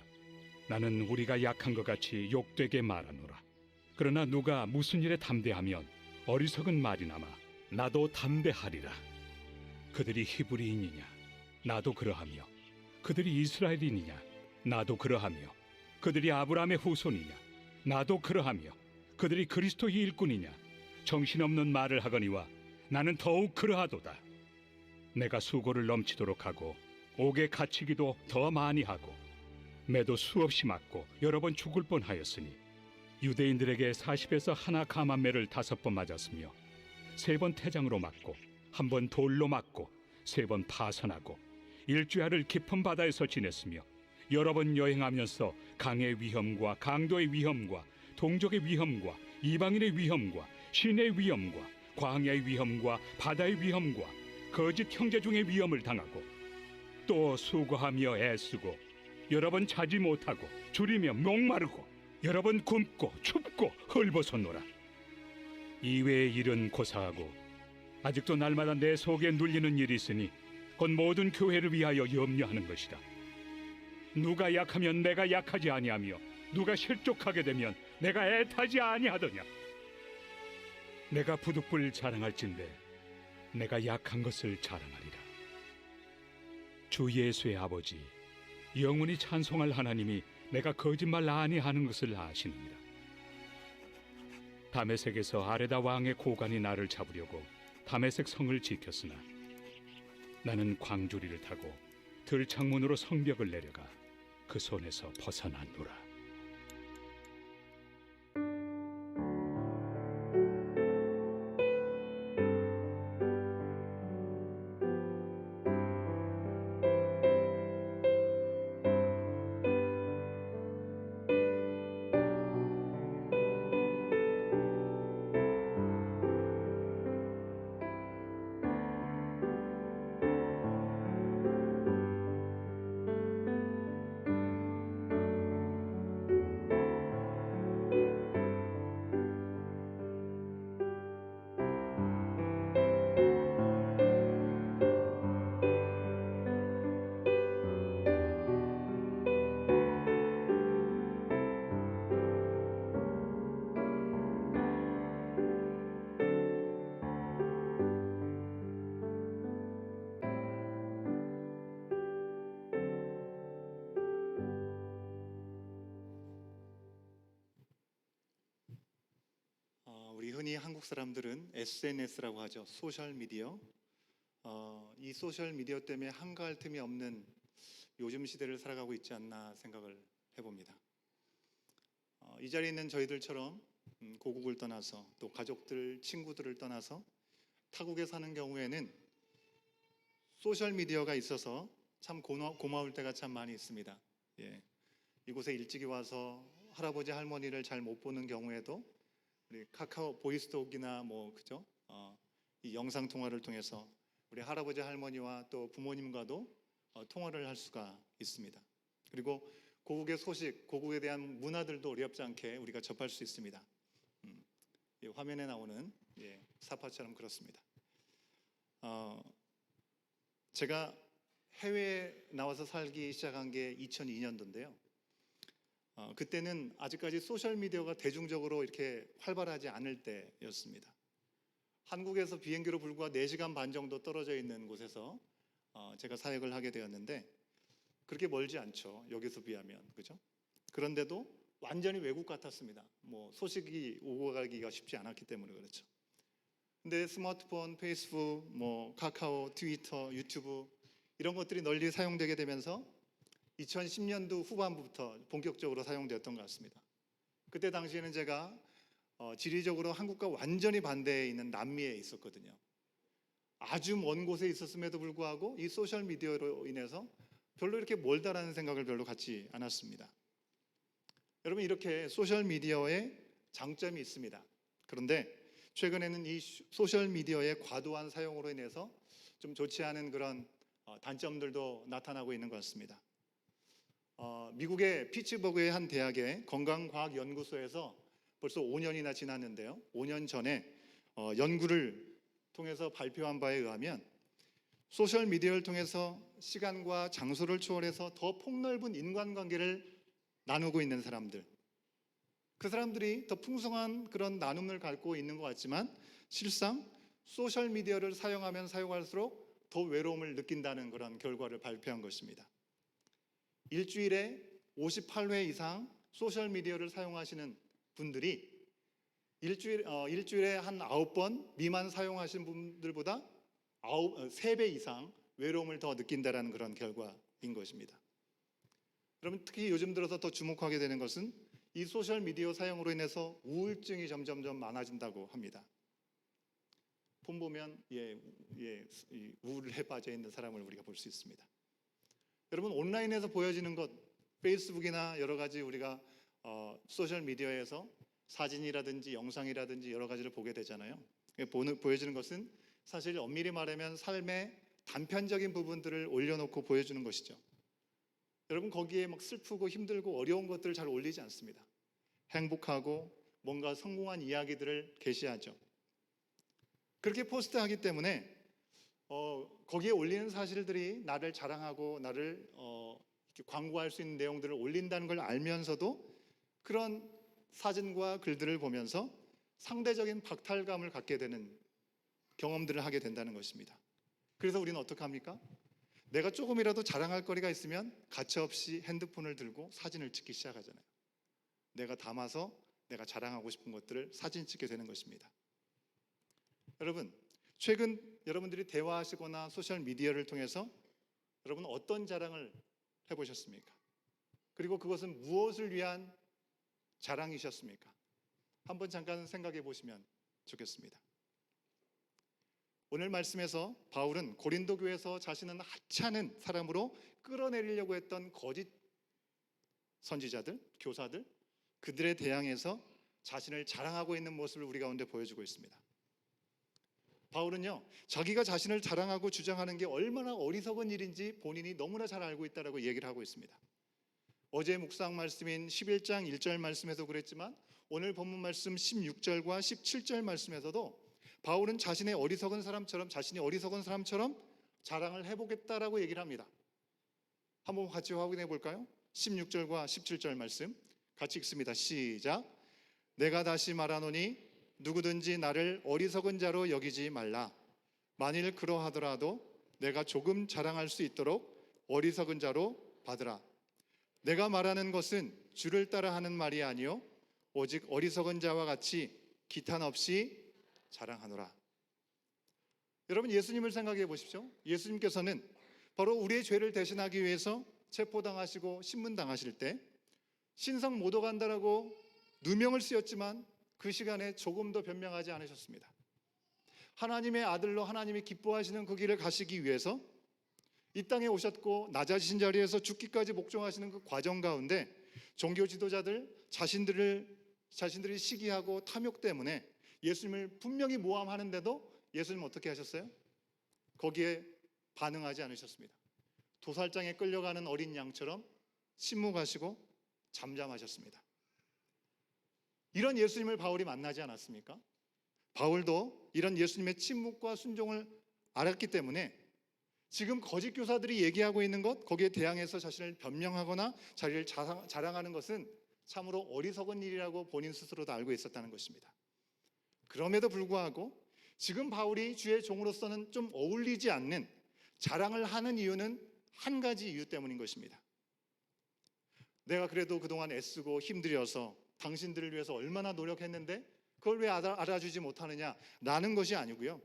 S4: 나는 우리가 약한 것 같이 욕되게 말하노라. 그러나 누가 무슨 일에 담대하면 어리석은 말이나마 나도 담대하리라. 그들이 히브리인이냐 나도 그러하며 그들이 이스라엘인이냐 나도 그러하며 그들이 아브라함의 후손이냐 나도 그러하며 그들이 그리스도의 일꾼이냐 정신없는 말을 하거니와 나는 더욱 그러하도다. 내가 수고를 넘치도록 하고 옥에 갇히기도 더 많이 하고 매도 수없이 맞고 여러 번 죽을 뻔하였으니 유대인들에게 40에서 하나 감한매를 5번 맞았으며 3번 태장으로 맞고 1번 돌로 맞고 3번 파선하고 일주야를 깊은 바다에서 지냈으며 여러 번 여행하면서 강의 위험과 강도의 위험과 동족의 위험과 이방인의 위험과 신의 위험과 광야의 위험과 바다의 위험과 거짓 형제 중의 위험을 당하고 또 수고하며 애쓰고 여러 번 자지 못하고 줄이며 목마르고 여러 번 굶고 춥고 헐벗었노라. 이외의 일은 고사하고 아직도 날마다 내 속에 눌리는 일이 있으니 곧 모든 교회를 위하여 염려하는 것이다. 누가 약하면 내가 약하지 아니하며 누가 실족하게 되면 내가 애타지 아니하더냐. 내가 부득불 자랑할진대 내가 약한 것을 자랑하리라. 주 예수의 아버지 영원히 찬송할 하나님이 내가 거짓말 아니하는 것을 아시느니라. 다메섹에서 아레다 왕의 고관이 나를 잡으려고 다메섹 성을 지켰으나 나는 광주리를 타고 들창문으로 성벽을 내려가 그 손에서 벗어났노라.
S1: 흔히 한국 사람들은 SNS라고 하죠. 소셜 미디어. 이 소셜 미디어 때문에 한가할 틈이 없는 요즘 시대를 살아가고 있지 않나 생각을 해봅니다. 이 자리에 있는 저희들처럼 고국을 떠나서 또 가족들, 친구들을 떠나서 타국에 사는 경우에는 소셜 미디어가 있어서 참 고마울 때가 참 많이 있습니다. 예. 이곳에 일찍이 와서 할아버지 할머니를 잘 못 보는 경우에도 우리 카카오 보이스톡이나 뭐 그죠? 이 영상 통화를 통해서 우리 할아버지 할머니와 또 부모님과도 통화를 할 수가 있습니다. 그리고 고국의 소식, 고국에 대한 문화들도 어렵지 않게 우리가 접할 수 있습니다. 이 화면에 나오는 사파처럼 그렇습니다. 제가 해외에 나와서 살기 시작한 게 2002년도인데요. 그때는 아직까지 소셜 미디어가 대중적으로 이렇게 활발하지 않을 때였습니다. 한국에서 비행기로 불과 4시간 반 정도 떨어져 있는 곳에서 제가 사역을 하게 되었는데 그렇게 멀지 않죠. 여기서 비하면. 그죠? 그런데도 완전히 외국 같았습니다. 뭐 소식이 오고 가기가 쉽지 않았기 때문에 그렇죠. 근데 스마트폰, 페이스북, 뭐 카카오, 트위터, 유튜브 이런 것들이 널리 사용되게 되면서 2010년도 후반부터 본격적으로 사용되었던 것 같습니다. 그때 당시에는 제가 지리적으로 한국과 완전히 반대에 있는 남미에 있었거든요. 아주 먼 곳에 있었음에도 불구하고 이 소셜 미디어로 인해서 별로 이렇게 멀다라는 생각을 별로 갖지 않았습니다. 여러분, 이렇게 소셜 미디어에 장점이 있습니다. 그런데 최근에는 이 소셜 미디어의 과도한 사용으로 인해서 좀 좋지 않은 그런 단점들도 나타나고 있는 것 같습니다. 미국의 피츠버그의 한 대학의 건강과학연구소에서 벌써 5년이나 지났는데요. 5년 전에 연구를 통해서 발표한 바에 의하면 소셜 미디어를 통해서 시간과 장소를 초월해서 더 폭넓은 인간관계를 나누고 있는 사람들, 그 사람들이 더 풍성한 그런 나눔을 갖고 있는 것 같지만 실상 소셜 미디어를 사용하면 사용할수록 더 외로움을 느낀다는 그런 결과를 발표한 것입니다. 일주일에 58회 이상 소셜 미디어를 사용하시는 분들이 일주일에 한 9번 미만 사용하시는 분들보다 3배 이상 외로움을 더 느낀다는 그런 결과인 것입니다. 여러분, 특히 요즘 들어서 더 주목하게 되는 것은 이 소셜 미디어 사용으로 인해서 우울증이 점점점 많아진다고 합니다. 폰 보면 우울에 빠져 있는 사람을 우리가 볼 수 있습니다. 여러분, 온라인에서 보여지는 것, 페이스북이나 여러 가지 우리가 소셜 미디어에서 사진이라든지 영상이라든지 여러 가지를 보게 되잖아요. 보여지는 것은 사실 엄밀히 말하면 삶의 단편적인 부분들을 올려놓고 보여주는 것이죠. 여러분, 거기에 막 슬프고 힘들고 어려운 것들을 잘 올리지 않습니다. 행복하고 뭔가 성공한 이야기들을 게시하죠. 그렇게 포스트하기 때문에 거기에 올리는 사실들이 나를 자랑하고 나를 광고할 수 있는 내용들을 올린다는 걸 알면서도 그런 사진과 글들을 보면서 상대적인 박탈감을 갖게 되는 경험들을 하게 된다는 것입니다. 그래서 우리는 어떻게 합니까? 내가 조금이라도 자랑할 거리가 있으면 가차없이 핸드폰을 들고 사진을 찍기 시작하잖아요. 내가 담아서 내가 자랑하고 싶은 것들을 사진 찍게 되는 것입니다. 여러분, 최근 여러분들이 대화하시거나 소셜 미디어를 통해서 여러분 어떤 자랑을 해보셨습니까? 그리고 그것은 무엇을 위한 자랑이셨습니까? 한번 잠깐 생각해 보시면 좋겠습니다. 오늘 말씀에서 바울은 고린도 교회에서 자신은 하찮은 사람으로 끌어내리려고 했던 거짓 선지자들, 교사들, 그들에 대항해서 자신을 자랑하고 있는 모습을 우리 가운데 보여주고 있습니다. 바울은요, 자기가 자신을 자랑하고 주장하는 게 얼마나 어리석은 일인지 본인이 너무나 잘 알고 있다라고 얘기를 하고 있습니다. 어제 묵상 말씀인 11장 1절 말씀에서 그랬지만 오늘 본문 말씀 16절과 17절 말씀에서도 바울은 자신이 어리석은 사람처럼 자랑을 해보겠다라고 얘기를 합니다. 한번 같이 확인해 볼까요? 16절과 17절 말씀 같이 읽습니다. 시작. 내가 다시 말하노니 누구든지 나를 어리석은 자로 여기지 말라. 만일 그러하더라도 내가 조금 자랑할 수 있도록 어리석은 자로 받으라. 내가 말하는 것은 주를 따라 하는 말이 아니요 오직 어리석은 자와 같이 기탄 없이 자랑하노라. 여러분, 예수님을 생각해 보십시오. 예수님께서는 바로 우리의 죄를 대신하기 위해서 체포당하시고 신문당하실 때 신성 못 오간다라고 누명을 쓰였지만 그 시간에 조금도 변명하지 않으셨습니다. 하나님의 아들로 하나님이 기뻐하시는 그 길을 가시기 위해서 이 땅에 오셨고 낮아지신 자리에서 죽기까지 복종하시는 그 과정 가운데 종교 지도자들 자신들이 시기하고 탐욕 때문에 예수님을 분명히 모함하는데도 예수님 어떻게 하셨어요? 거기에 반응하지 않으셨습니다. 도살장에 끌려가는 어린 양처럼 침묵하시고 잠잠하셨습니다. 이런 예수님을 바울이 만나지 않았습니까? 바울도 이런 예수님의 침묵과 순종을 알았기 때문에 지금 거짓 교사들이 얘기하고 있는 것, 거기에 대항해서 자신을 변명하거나 자리를 자랑하는 것은 참으로 어리석은 일이라고 본인 스스로도 알고 있었다는 것입니다. 그럼에도 불구하고 지금 바울이 주의 종으로서는 좀 어울리지 않는 자랑을 하는 이유는 한 가지 이유 때문인 것입니다. 내가 그래도 그동안 애쓰고 힘들여서 당신들을 위해서 얼마나 노력했는데 그걸 왜 알아주지 못하느냐 라는 것이 아니고요.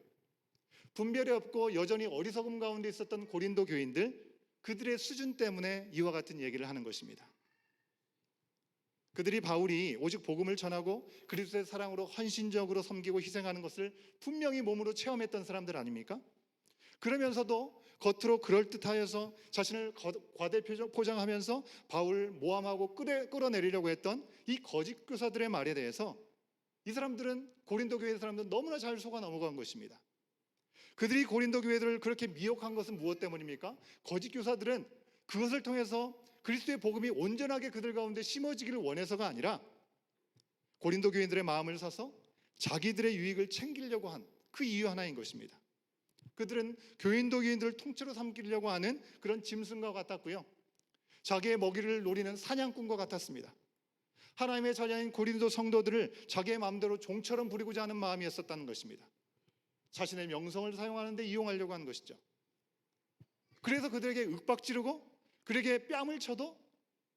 S1: 분별이 없고 여전히 어리석음 가운데 있었던 고린도 교인들, 그들의 수준 때문에 이와 같은 얘기를 하는 것입니다. 그들이 바울이 오직 복음을 전하고 그리스도의 사랑으로 헌신적으로 섬기고 희생하는 것을 분명히 몸으로 체험했던 사람들 아닙니까? 그러면서도 겉으로 그럴듯하여서 자신을 과대 포장하면서 바울 모함하고 끌어내리려고 했던 이 거짓 교사들의 말에 대해서 이 사람들은, 고린도 교회 사람들은 너무나 잘 속아 넘어간 것입니다. 그들이 고린도 교회들을 그렇게 미혹한 것은 무엇 때문입니까? 거짓 교사들은 그것을 통해서 그리스도의 복음이 온전하게 그들 가운데 심어지기를 원해서가 아니라 고린도 교인들의 마음을 사서 자기들의 유익을 챙기려고 한 그 이유 하나인 것입니다. 그들은 교인도 교인들을 통째로 삼키려고 하는 그런 짐승과 같았고요. 자기의 먹이를 노리는 사냥꾼과 같았습니다. 하나님의 자녀인 고린도 성도들을 자기의 마음대로 종처럼 부리고자 하는 마음이었었다는 것입니다. 자신의 명성을 사용하는데 이용하려고 하는 것이죠. 그래서 그들에게 윽박지르고 그들에게 뺨을 쳐도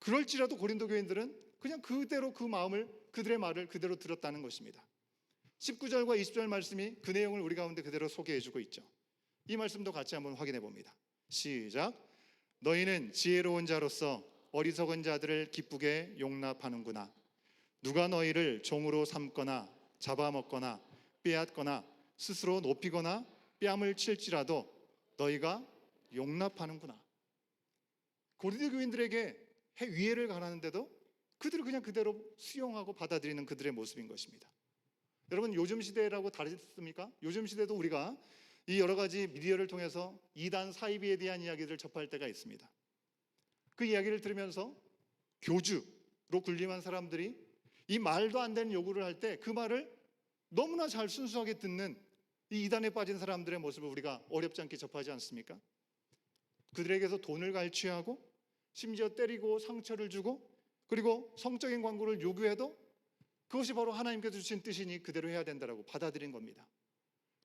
S1: 그럴지라도 고린도 교인들은 그냥 그대로 그들의 말을 그대로 들었다는 것입니다. 19절과 20절 말씀이 그 내용을 우리 가운데 그대로 소개해주고 있죠. 이 말씀도 같이 한번 확인해 봅니다. 시작. 너희는 지혜로운 자로서 어리석은 자들을 기쁘게 용납하는구나. 누가 너희를 종으로 삼거나 잡아먹거나 빼앗거나 스스로 높이거나 뺨을 칠지라도 너희가 용납하는구나. 고린도 교인들에게 위해를 가하는데도 그들을 그냥 그대로 수용하고 받아들이는 그들의 모습인 것입니다. 여러분, 요즘 시대라고 다르습니까? 요즘 시대도 우리가 이 여러 가지 미디어를 통해서 이단 사이비에 대한 이야기들을 접할 때가 있습니다. 그 이야기를 들으면서 교주로 군림한 사람들이 이 말도 안 되는 요구를 할 때 그 말을 너무나 잘 순수하게 듣는 이 이단에 빠진 사람들의 모습을 우리가 어렵지 않게 접하지 않습니까? 그들에게서 돈을 갈취하고 심지어 때리고 상처를 주고 그리고 성적인 광고를 요구해도 그것이 바로 하나님께서 주신 뜻이니 그대로 해야 된다라고 받아들인 겁니다.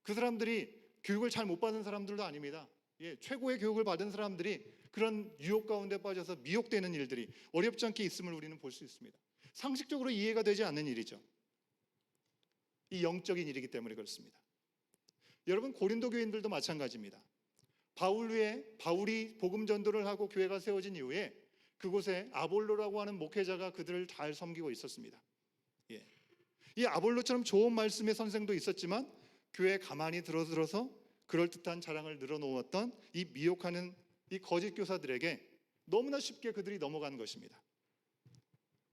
S1: 그 사람들이 교육을 잘 못 받은 사람들도 아닙니다. 최고의 교육을 받은 사람들이 그런 유혹 가운데 빠져서 미혹되는 일들이 어렵지 않게 있음을 우리는 볼 수 있습니다. 상식적으로 이해가 되지 않는 일이죠. 이 영적인 일이기 때문에 그렇습니다. 여러분, 고린도 교인들도 마찬가지입니다. 바울이 복음 전도를 하고 교회가 세워진 이후에 그곳에 아볼로라고 하는 목회자가 그들을 잘 섬기고 있었습니다. 이 아볼로처럼 좋은 말씀의 선생도 있었지만 교회에 가만히 들어서 그럴듯한 자랑을 늘어놓았던 이 미혹하는 이 거짓 교사들에게 너무나 쉽게 그들이 넘어간 것입니다.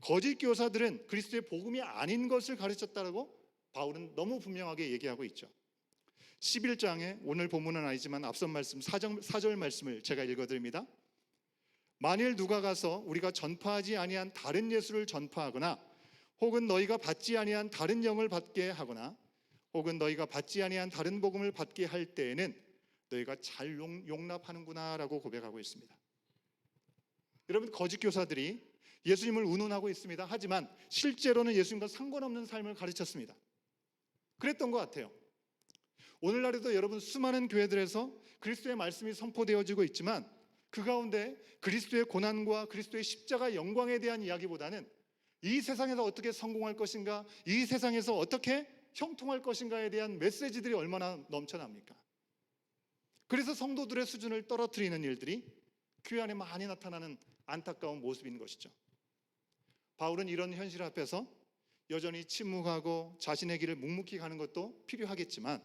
S1: 거짓 교사들은 그리스도의 복음이 아닌 것을 가르쳤다고 바울은 너무 분명하게 얘기하고 있죠. 11장에 오늘 본문은 아니지만 앞선 말씀 4절 말씀을 제가 읽어드립니다. 만일 누가 가서 우리가 전파하지 아니한 다른 예수를 전파하거나 혹은 너희가 받지 아니한 다른 영을 받게 하거나 혹은 너희가 받지 아니한 다른 복음을 받게 할 때에는 너희가 잘 용납하는구나라고 고백하고 있습니다. 여러분, 거짓 교사들이 예수님을 운운하고 있습니다. 하지만 실제로는 예수님과 상관없는 삶을 가르쳤습니다. 그랬던 것 같아요. 오늘날에도 여러분, 수많은 교회들에서 그리스도의 말씀이 선포되어지고 있지만 그 가운데 그리스도의 고난과 그리스도의 십자가 영광에 대한 이야기보다는 이 세상에서 어떻게 성공할 것인가, 이 세상에서 어떻게 형통할 것인가에 대한 메시지들이 얼마나 넘쳐납니까? 그래서 성도들의 수준을 떨어뜨리는 일들이 교회 안에 많이 나타나는 안타까운 모습인 것이죠. 바울은 이런 현실 앞에서 여전히 침묵하고 자신의 길을 묵묵히 가는 것도 필요하겠지만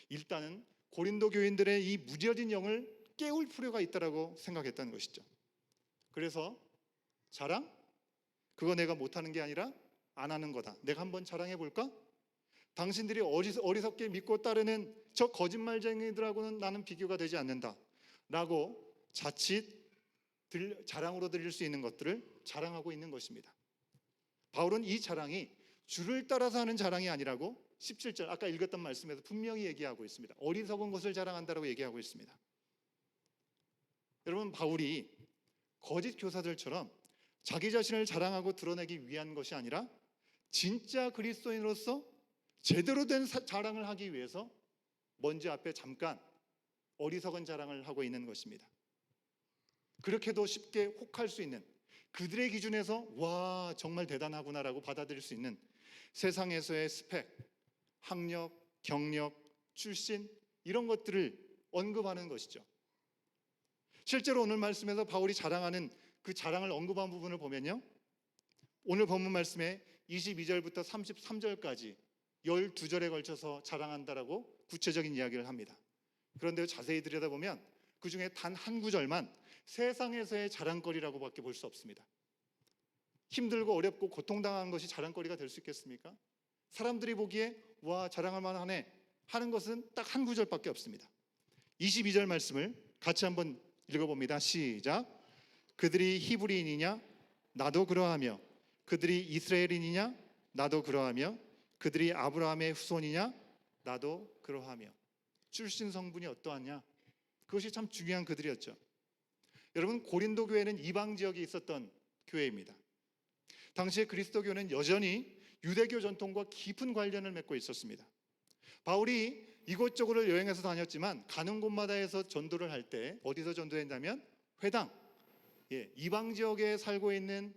S1: 일단은 고린도 교인들의 이 무뎌진 영을 깨울 필요가 있다고 생각했다는 것이죠. 그래서 자랑? 그거 내가 못하는 게 아니라 안 하는 거다. 내가 한번 자랑해 볼까? 당신들이 어리석게 믿고 따르는 저 거짓말쟁이들하고는 나는 비교가 되지 않는다 라고 자칫 자랑으로 드릴 수 있는 것들을 자랑하고 있는 것입니다. 바울은 이 자랑이 주를 따라서 하는 자랑이 아니라고 17절 아까 읽었던 말씀에서 분명히 얘기하고 있습니다. 어리석은 것을 자랑한다라고 얘기하고 있습니다. 여러분, 바울이 거짓 교사들처럼 자기 자신을 자랑하고 드러내기 위한 것이 아니라 진짜 그리스도인으로서 제대로 된 자랑을 하기 위해서 먼저 앞에 잠깐 어리석은 자랑을 하고 있는 것입니다. 그렇게도 쉽게 혹할 수 있는, 그들의 기준에서 와 정말 대단하구나라고 받아들일 수 있는 세상에서의 스펙, 학력, 경력, 출신 이런 것들을 언급하는 것이죠. 실제로 오늘 말씀에서 바울이 자랑하는 그 자랑을 언급한 부분을 보면요, 오늘 본문 말씀에 22절부터 33절까지 12절에 걸쳐서 자랑한다라고 구체적인 이야기를 합니다. 그런데 자세히 들여다보면 그 중에 단 한 구절만 세상에서의 자랑거리라고밖에 볼 수 없습니다. 힘들고 어렵고 고통당한 것이 자랑거리가 될 수 있겠습니까? 사람들이 보기에 와 자랑할 만하네 하는 것은 딱 한 구절밖에 없습니다. 22절 말씀을 같이 한번 읽어봅니다. 시작. 그들이 히브리인이냐? 나도 그러하며. 그들이 이스라엘인이냐? 나도 그러하며. 그들이 아브라함의 후손이냐? 나도 그러하며. 출신 성분이 어떠하냐? 그것이 참 중요한 그들이었죠. 여러분, 고린도 교회는 이방 지역에 있었던 교회입니다. 당시에 그리스도교는 여전히 유대교 전통과 깊은 관련을 맺고 있었습니다. 바울이 이곳저곳을 여행해서 다녔지만 가는 곳마다에서 전도를 할 때 어디서 전도했냐면 회당, 이방 지역에 살고 있는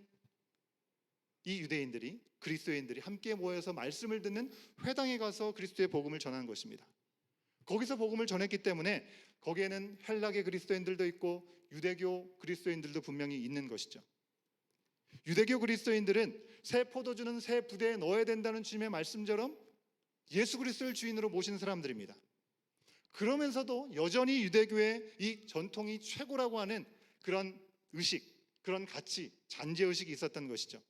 S1: 이 유대인들이, 그리스도인들이 함께 모여서 말씀을 듣는 회당에 가서 그리스도의 복음을 전하는 것입니다. 거기서 복음을 전했기 때문에 거기에는 헬라계 그리스도인들도 있고 유대교 그리스도인들도 분명히 있는 것이죠. 유대교 그리스도인들은 새 포도주는 새 부대에 넣어야 된다는 주님의 말씀처럼 예수 그리스도를 주인으로 모신 사람들입니다. 그러면서도 여전히 유대교의 이 전통이 최고라고 하는 그런 의식, 그런 가치, 잔재의식이 있었던 것이죠.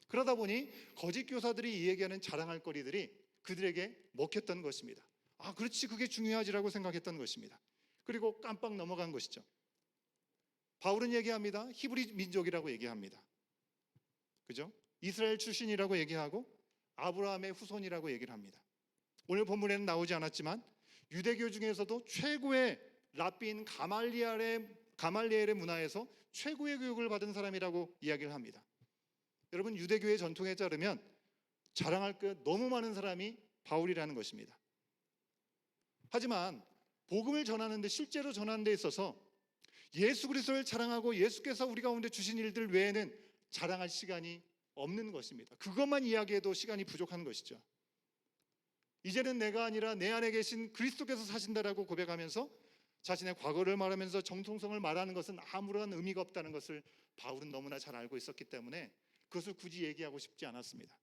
S1: 그러다 보니 거짓 교사들이 이 얘기하는 자랑할 거리들이 그들에게 먹혔던 것입니다. 아, 그렇지, 그게 중요하지라고 생각했던 것입니다. 그리고 깜빡 넘어간 것이죠. 바울은 얘기합니다. 히브리 민족이라고 얘기합니다. 그죠? 이스라엘 출신이라고 얘기하고 아브라함의 후손이라고 얘기를 합니다. 오늘 본문에는 나오지 않았지만 유대교 중에서도 최고의 랍비인 가말리엘의 문화에서 최고의 교육을 받은 사람이라고 이야기를 합니다. 여러분, 유대교의 전통에 따르면 자랑할 것 너무 많은 사람이 바울이라는 것입니다. 하지만 복음을 전하는데, 실제로 전하는 데 있어서 예수 그리스도를 자랑하고 예수께서 우리 가운데 주신 일들 외에는 자랑할 시간이 없는 것입니다. 그것만 이야기해도 시간이 부족한 것이죠. 이제는 내가 아니라 내 안에 계신 그리스도께서 사신다라고 고백하면서 자신의 과거를 말하면서 정통성을 말하는 것은 아무런 의미가 없다는 것을 바울은 너무나 잘 알고 있었기 때문에 그것을 굳이 얘기하고 싶지 않았습니다.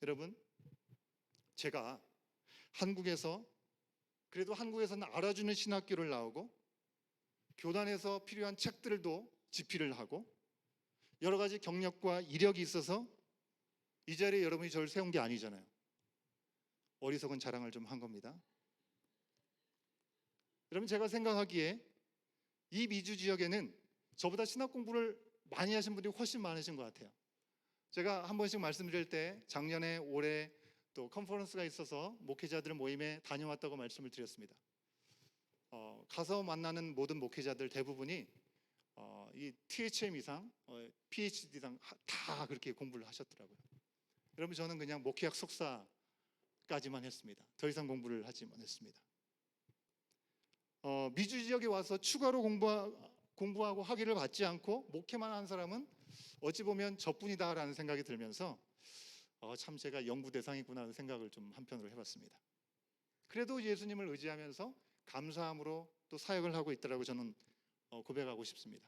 S1: 여러분, 제가 그래도 한국에서는 알아주는 신학교를 나오고 교단에서 필요한 책들도 집필을 하고 여러 가지 경력과 이력이 있어서 이 자리에 여러분이 저를 세운 게 아니잖아요. 어리석은 자랑을 좀 한 겁니다. 여러분, 제가 생각하기에 이 미주 지역에는 저보다 신학 공부를 많이 하신 분들이 훨씬 많으신 것 같아요. 제가 한 번씩 말씀드릴 때 작년에 올해 또 컨퍼런스가 있어서 목회자들 모임에 다녀왔다고 말씀을 드렸습니다. 가서 만나는 모든 목회자들 대부분이 이 THM 이상, PhD 이상 다 그렇게 공부를 하셨더라고요. 여러분, 저는 그냥 목회학 석사까지만 했습니다. 더 이상 공부를 하지 못했습니다. 미주 지역에 와서 추가로 공부하고 학위를 받지 않고 목회만 한 사람은 어찌 보면 저뿐이다라는 생각이 들면서 참 제가 연구 대상이구나 하는 생각을 좀 한편으로 해봤습니다. 그래도 예수님을 의지하면서 감사함으로 또 사역을 하고 있더라고 저는 고백하고 싶습니다.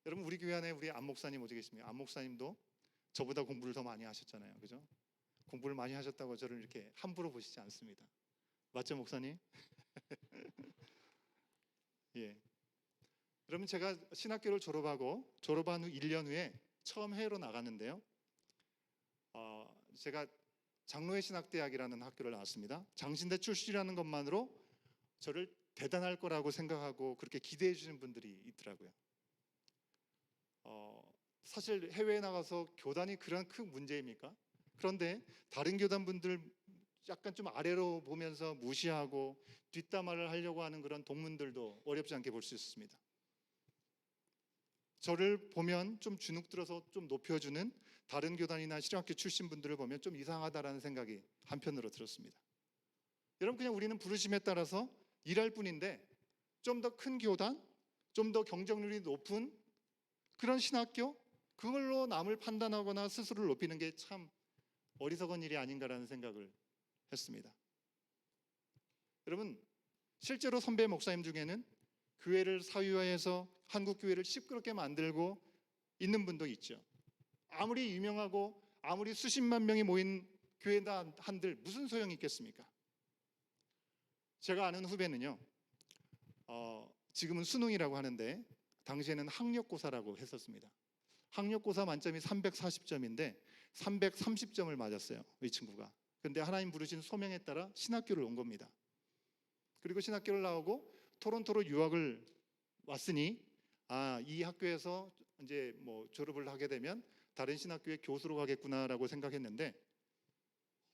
S1: 여러분 우리 교회 안에 우리 안 목사님 어디 계십니까? 안 목사님도 저보다 공부를 더 많이 하셨잖아요, 그죠? 공부를 많이 하셨다고 저를 이렇게 함부로 보시지 않습니다. 맞죠, 목사님? 예. 여러분 제가 신학교를 졸업한 후 1년 후에 처음 해외로 나갔는데요. 제가 장로회 신학대학이라는 학교를 나왔습니다. 장신대 출신이라는 것만으로 저를 대단할 거라고 생각하고 그렇게 기대해 주시는 분들이 있더라고요. 사실 해외에 나가서 교단이 그런 큰 문제입니까? 그런데 다른 교단 분들 약간 좀 아래로 보면서 무시하고 뒷담화를 하려고 하는 그런 동문들도 어렵지 않게 볼 수 있습니다. 저를 보면 좀 주눅들어서 좀 높여주는 다른 교단이나 신학교 출신 분들을 보면 좀 이상하다라는 생각이 한편으로 들었습니다. 여러분 그냥 우리는 부르심에 따라서 일할 뿐인데 좀 더 큰 교단, 좀 더 경쟁률이 높은 그런 신학교, 그걸로 남을 판단하거나 스스로를 높이는 게 참 어리석은 일이 아닌가라는 생각을 했습니다. 여러분 실제로 선배 목사님 중에는 교회를 사유화해서 한국 교회를 시끄럽게 만들고 있는 분도 있죠. 아무리 유명하고 아무리 수십만 명이 모인 교회다 한들 무슨 소용이 있겠습니까? 제가 아는 후배는요, 지금은 수능이라고 하는데 당시에는 학력고사라고 했었습니다. 학력고사 만점이 340점인데 330점을 맞았어요, 이 친구가. 그런데 하나님 부르신 소명에 따라 신학교를 온 겁니다. 그리고 신학교를 나오고 토론토로 유학을 왔으니 이 학교에서 이제 뭐 졸업을 하게 되면 다른 신학교의 교수로 가겠구나라고 생각했는데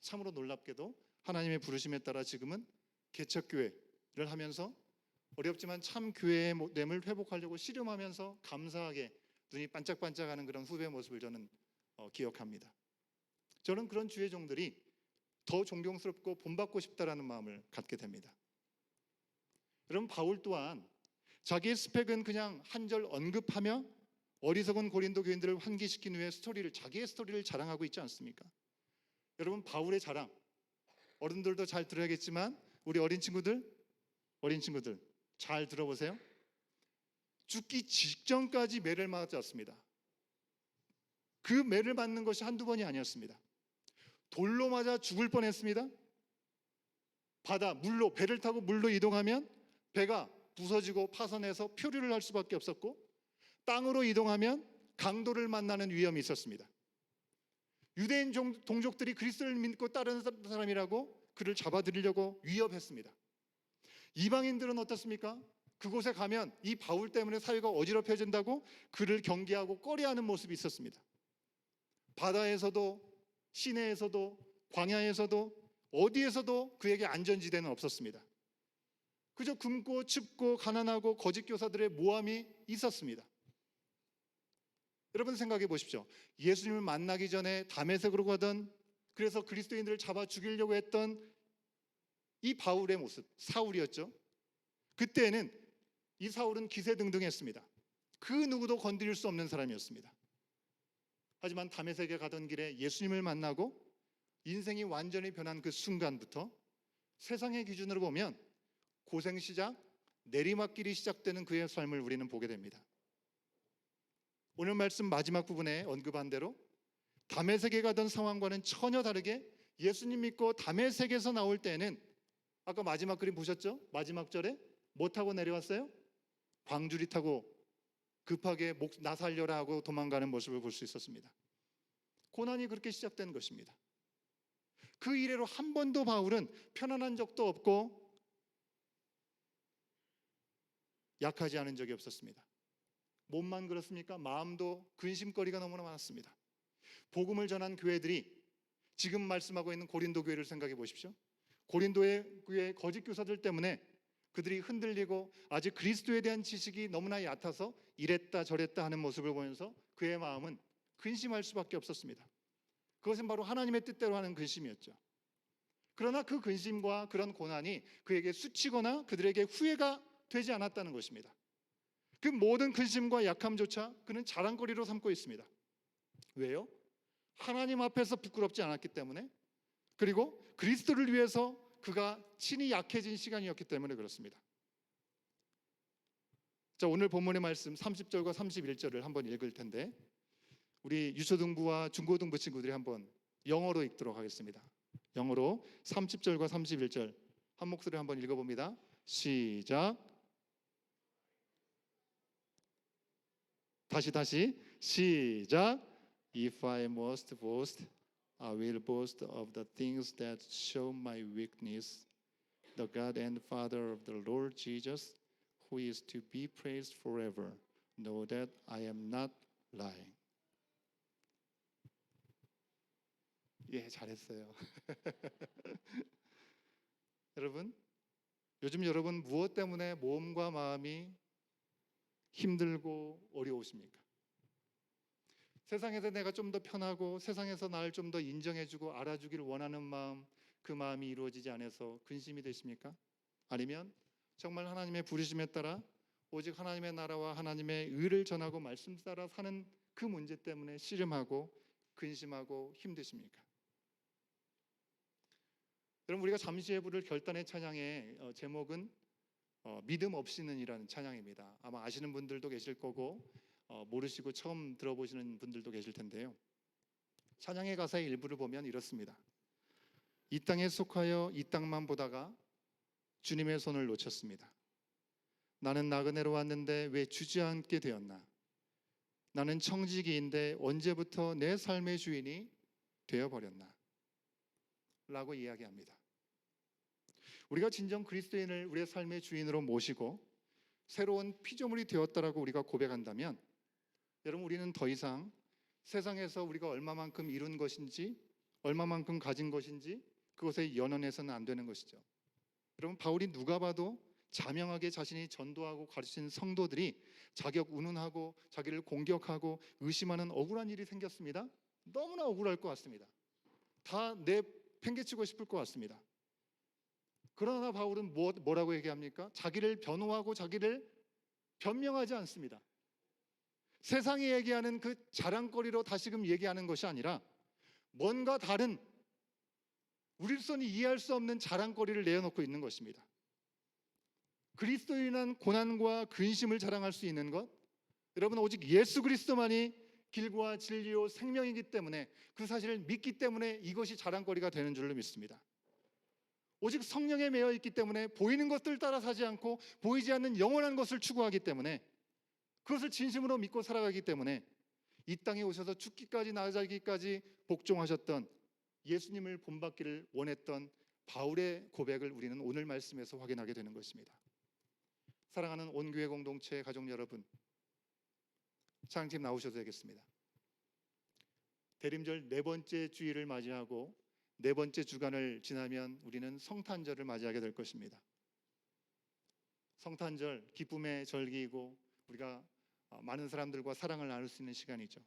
S1: 참으로 놀랍게도 하나님의 부르심에 따라 지금은 개척교회를 하면서 어렵지만 참 교회의 됨을 회복하려고 씨름하면서 감사하게 눈이 반짝반짝하는 그런 후배의 모습을 저는 기억합니다. 저는 그런 주의 종들이 더 존경스럽고 본받고 싶다라는 마음을 갖게 됩니다. 여러분 바울 또한 자기의 스펙은 그냥 한 절 언급하며 어리석은 고린도 교인들을 환기시킨 후에 자기의 스토리를 자랑하고 있지 않습니까? 여러분 바울의 자랑, 어른들도 잘 들어야겠지만 우리 어린 친구들 잘 들어보세요. 죽기 직전까지 매를 맞았습니다. 그 매를 맞는 것이 한두 번이 아니었습니다. 돌로 맞아 죽을 뻔했습니다. 물로 배를 타고 물로 이동하면 배가 부서지고 파손해서 표류를 할 수밖에 없었고 땅으로 이동하면 강도를 만나는 위험이 있었습니다. 유대인 동족들이 그리스도를 믿고 따르는 사람이라고 그를 잡아들이려고 위협했습니다. 이방인들은 어떻습니까? 그곳에 가면 이 바울 때문에 사회가 어지럽혀진다고 그를 경계하고 꺼려하는 모습이 있었습니다. 바다에서도 시내에서도 광야에서도 어디에서도 그에게 안전지대는 없었습니다. 그저 굶고 춥고 가난하고 거짓 교사들의 모함이 있었습니다. 여러분 생각해 보십시오. 예수님을 만나기 전에 다메섹으로 가던, 그래서 그리스도인들을 잡아 죽이려고 했던 이 바울의 모습, 사울이었죠. 그때는 이 사울은 기세등등했습니다. 그 누구도 건드릴 수 없는 사람이었습니다. 하지만 다메섹에 가던 길에 예수님을 만나고 인생이 완전히 변한 그 순간부터 세상의 기준으로 보면 고생 시작, 내리막길이 시작되는 그의 삶을 우리는 보게 됩니다. 오늘 말씀 마지막 부분에 언급한 대로 다메섹에 가던 상황과는 전혀 다르게 예수님 믿고 다메섹에서 나올 때는 아까 마지막 그림 보셨죠? 마지막 절에 뭐 타고 내려왔어요? 광주리 타고 급하게 나 살려라 하고 도망가는 모습을 볼 수 있었습니다. 고난이 그렇게 시작된 것입니다. 그 이래로 한 번도 바울은 편안한 적도 없고 약하지 않은 적이 없었습니다. 몸만 그렇습니까? 마음도 근심거리가 너무나 많았습니다. 복음을 전한 교회들이 지금 말씀하고 있는 고린도 교회를 생각해 보십시오. 고린도의 교회 거짓 교사들 때문에 그들이 흔들리고 아직 그리스도에 대한 지식이 너무나 얕아서 이랬다 저랬다 하는 모습을 보면서 그의 마음은 근심할 수밖에 없었습니다. 그것은 바로 하나님의 뜻대로 하는 근심이었죠. 그러나 그 근심과 그런 고난이 그에게 수치거나 그들에게 후회가 되지 않았다는 것입니다. 그 모든 근심과 약함조차 그는 자랑거리로 삼고 있습니다. 왜요? 하나님 앞에서 부끄럽지 않았기 때문에, 그리고 그리스도를 위해서 그가 친히 약해진 시간이었기 때문에 그렇습니다. 자, 오늘 본문의 말씀 30절과 31절을 한번 읽을 텐데 우리 유초등부와 중고등부 친구들이 한번 영어로 읽도록 하겠습니다. 영어로 30절과 31절 한 목소리 한번 읽어봅니다. 시작. 다시 시작. If I must boast, I will boast of the things that show my weakness. The God and Father of the Lord Jesus, who is to be praised forever, know that I am not lying. 예, 잘했어요. 여러분, 요즘 여러분 무엇 때문에 몸과 마음이 힘들고 어려우십니까? 세상에서 내가 좀 더 편하고 세상에서 나를 좀 더 인정해주고 알아주기를 원하는 마음, 그 마음이 이루어지지 않아서 근심이 되십니까? 아니면 정말 하나님의 부르심에 따라 오직 하나님의 나라와 하나님의 의를 전하고 말씀 따라 사는 그 문제 때문에 씨름하고 근심하고 힘드십니까? 여러분, 우리가 잠시 후에 부를 결단의 찬양의 제목은 믿음 없이는이라는 찬양입니다. 아마 아시는 분들도 계실 거고 모르시고 처음 들어보시는 분들도 계실 텐데요. 찬양의 가사의 일부를 보면 이렇습니다. 이 땅에 속하여 이 땅만 보다가 주님의 손을 놓쳤습니다. 나는 나그네로 왔는데 왜 주저앉게 되었나? 나는 청지기인데 언제부터 내 삶의 주인이 되어버렸나? 라고 이야기합니다. 우리가 진정 그리스도인을 우리의 삶의 주인으로 모시고 새로운 피조물이 되었다라고 우리가 고백한다면, 여러분, 우리는 더 이상 세상에서 우리가 얼마만큼 이룬 것인지, 얼마만큼 가진 것인지 그것에 연연해서는 안 되는 것이죠. 여러분, 바울이 누가 봐도 자명하게 자신이 전도하고 가르친 성도들이 자격 운운하고 자기를 공격하고 의심하는 억울한 일이 생겼습니다. 너무나 억울할 것 같습니다. 다 내팽개치고 싶을 것 같습니다. 그러나 바울은 뭐라고 얘기합니까? 자기를 변호하고 자기를 변명하지 않습니다. 세상이 얘기하는 그 자랑거리로 다시금 얘기하는 것이 아니라 뭔가 다른 우리로서는 이해할 수 없는 자랑거리를 내어놓고 있는 것입니다. 그리스도인은 고난과 근심을 자랑할 수 있는 것, 여러분, 오직 예수 그리스도만이 길과 진리요 생명이기 때문에, 그 사실을 믿기 때문에 이것이 자랑거리가 되는 줄로 믿습니다. 오직 성령에 매여 있기 때문에 보이는 것들 따라 사지 않고 보이지 않는 영원한 것을 추구하기 때문에, 그것을 진심으로 믿고 살아가기 때문에 이 땅에 오셔서 죽기까지 나자기까지 복종하셨던 예수님을 본받기를 원했던 바울의 고백을 우리는 오늘 말씀에서 확인하게 되는 것입니다. 사랑하는 온교회 공동체 가족 여러분, 찬양팀 나오셔도 되겠습니다. 대림절 네 번째 주일을 맞이하고 네 번째 주간을 지나면 우리는 성탄절을 맞이하게 될 것입니다. 성탄절, 기쁨의 절기이고 우리가 많은 사람들과 사랑을 나눌 수 있는 시간이죠.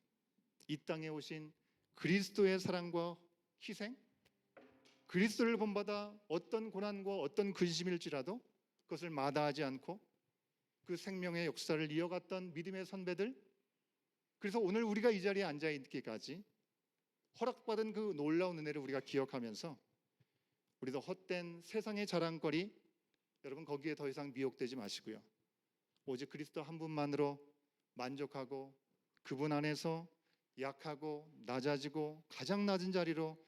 S1: 이 땅에 오신 그리스도의 사랑과 희생, 그리스도를 본받아 어떤 고난과 어떤 근심일지라도 그것을 마다하지 않고 그 생명의 역사를 이어갔던 믿음의 선배들, 그래서 오늘 우리가 이 자리에 앉아 있기까지 허락받은 그 놀라운 은혜를 우리가 기억하면서 우리도 헛된 세상의 자랑거리, 여러분, 거기에 더 이상 미혹되지 마시고요, 오직 그리스도 한 분만으로 만족하고 그분 안에서 약하고 낮아지고 가장 낮은 자리로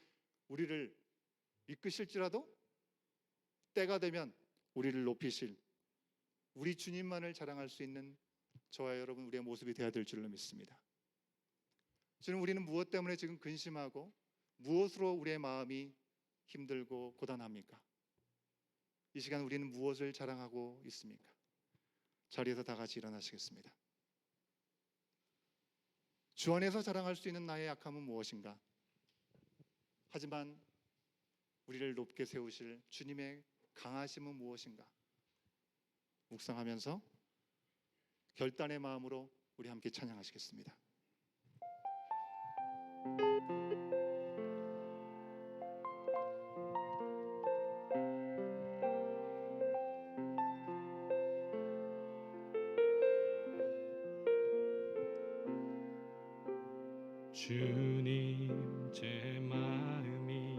S1: 우리를 이끄실지라도 때가 되면 우리를 높이실 우리 주님만을 자랑할 수 있는 저와 여러분, 우리의 모습이 되어야 될 줄로 믿습니다. 저는 우리는 무엇 때문에 지금 근심하고 무엇으로 우리의 마음이 힘들고 고단합니까? 이 시간 우리는 무엇을 자랑하고 있습니까? 자리에서 다 같이 일어나시겠습니다. 주 안에서 자랑할 수 있는 나의 약함은 무엇인가? 하지만 우리를 높게 세우실 주님의 강하심은 무엇인가? 묵상하면서 결단의 마음으로 우리 함께 찬양하시겠습니다.
S2: 주님 제 마음이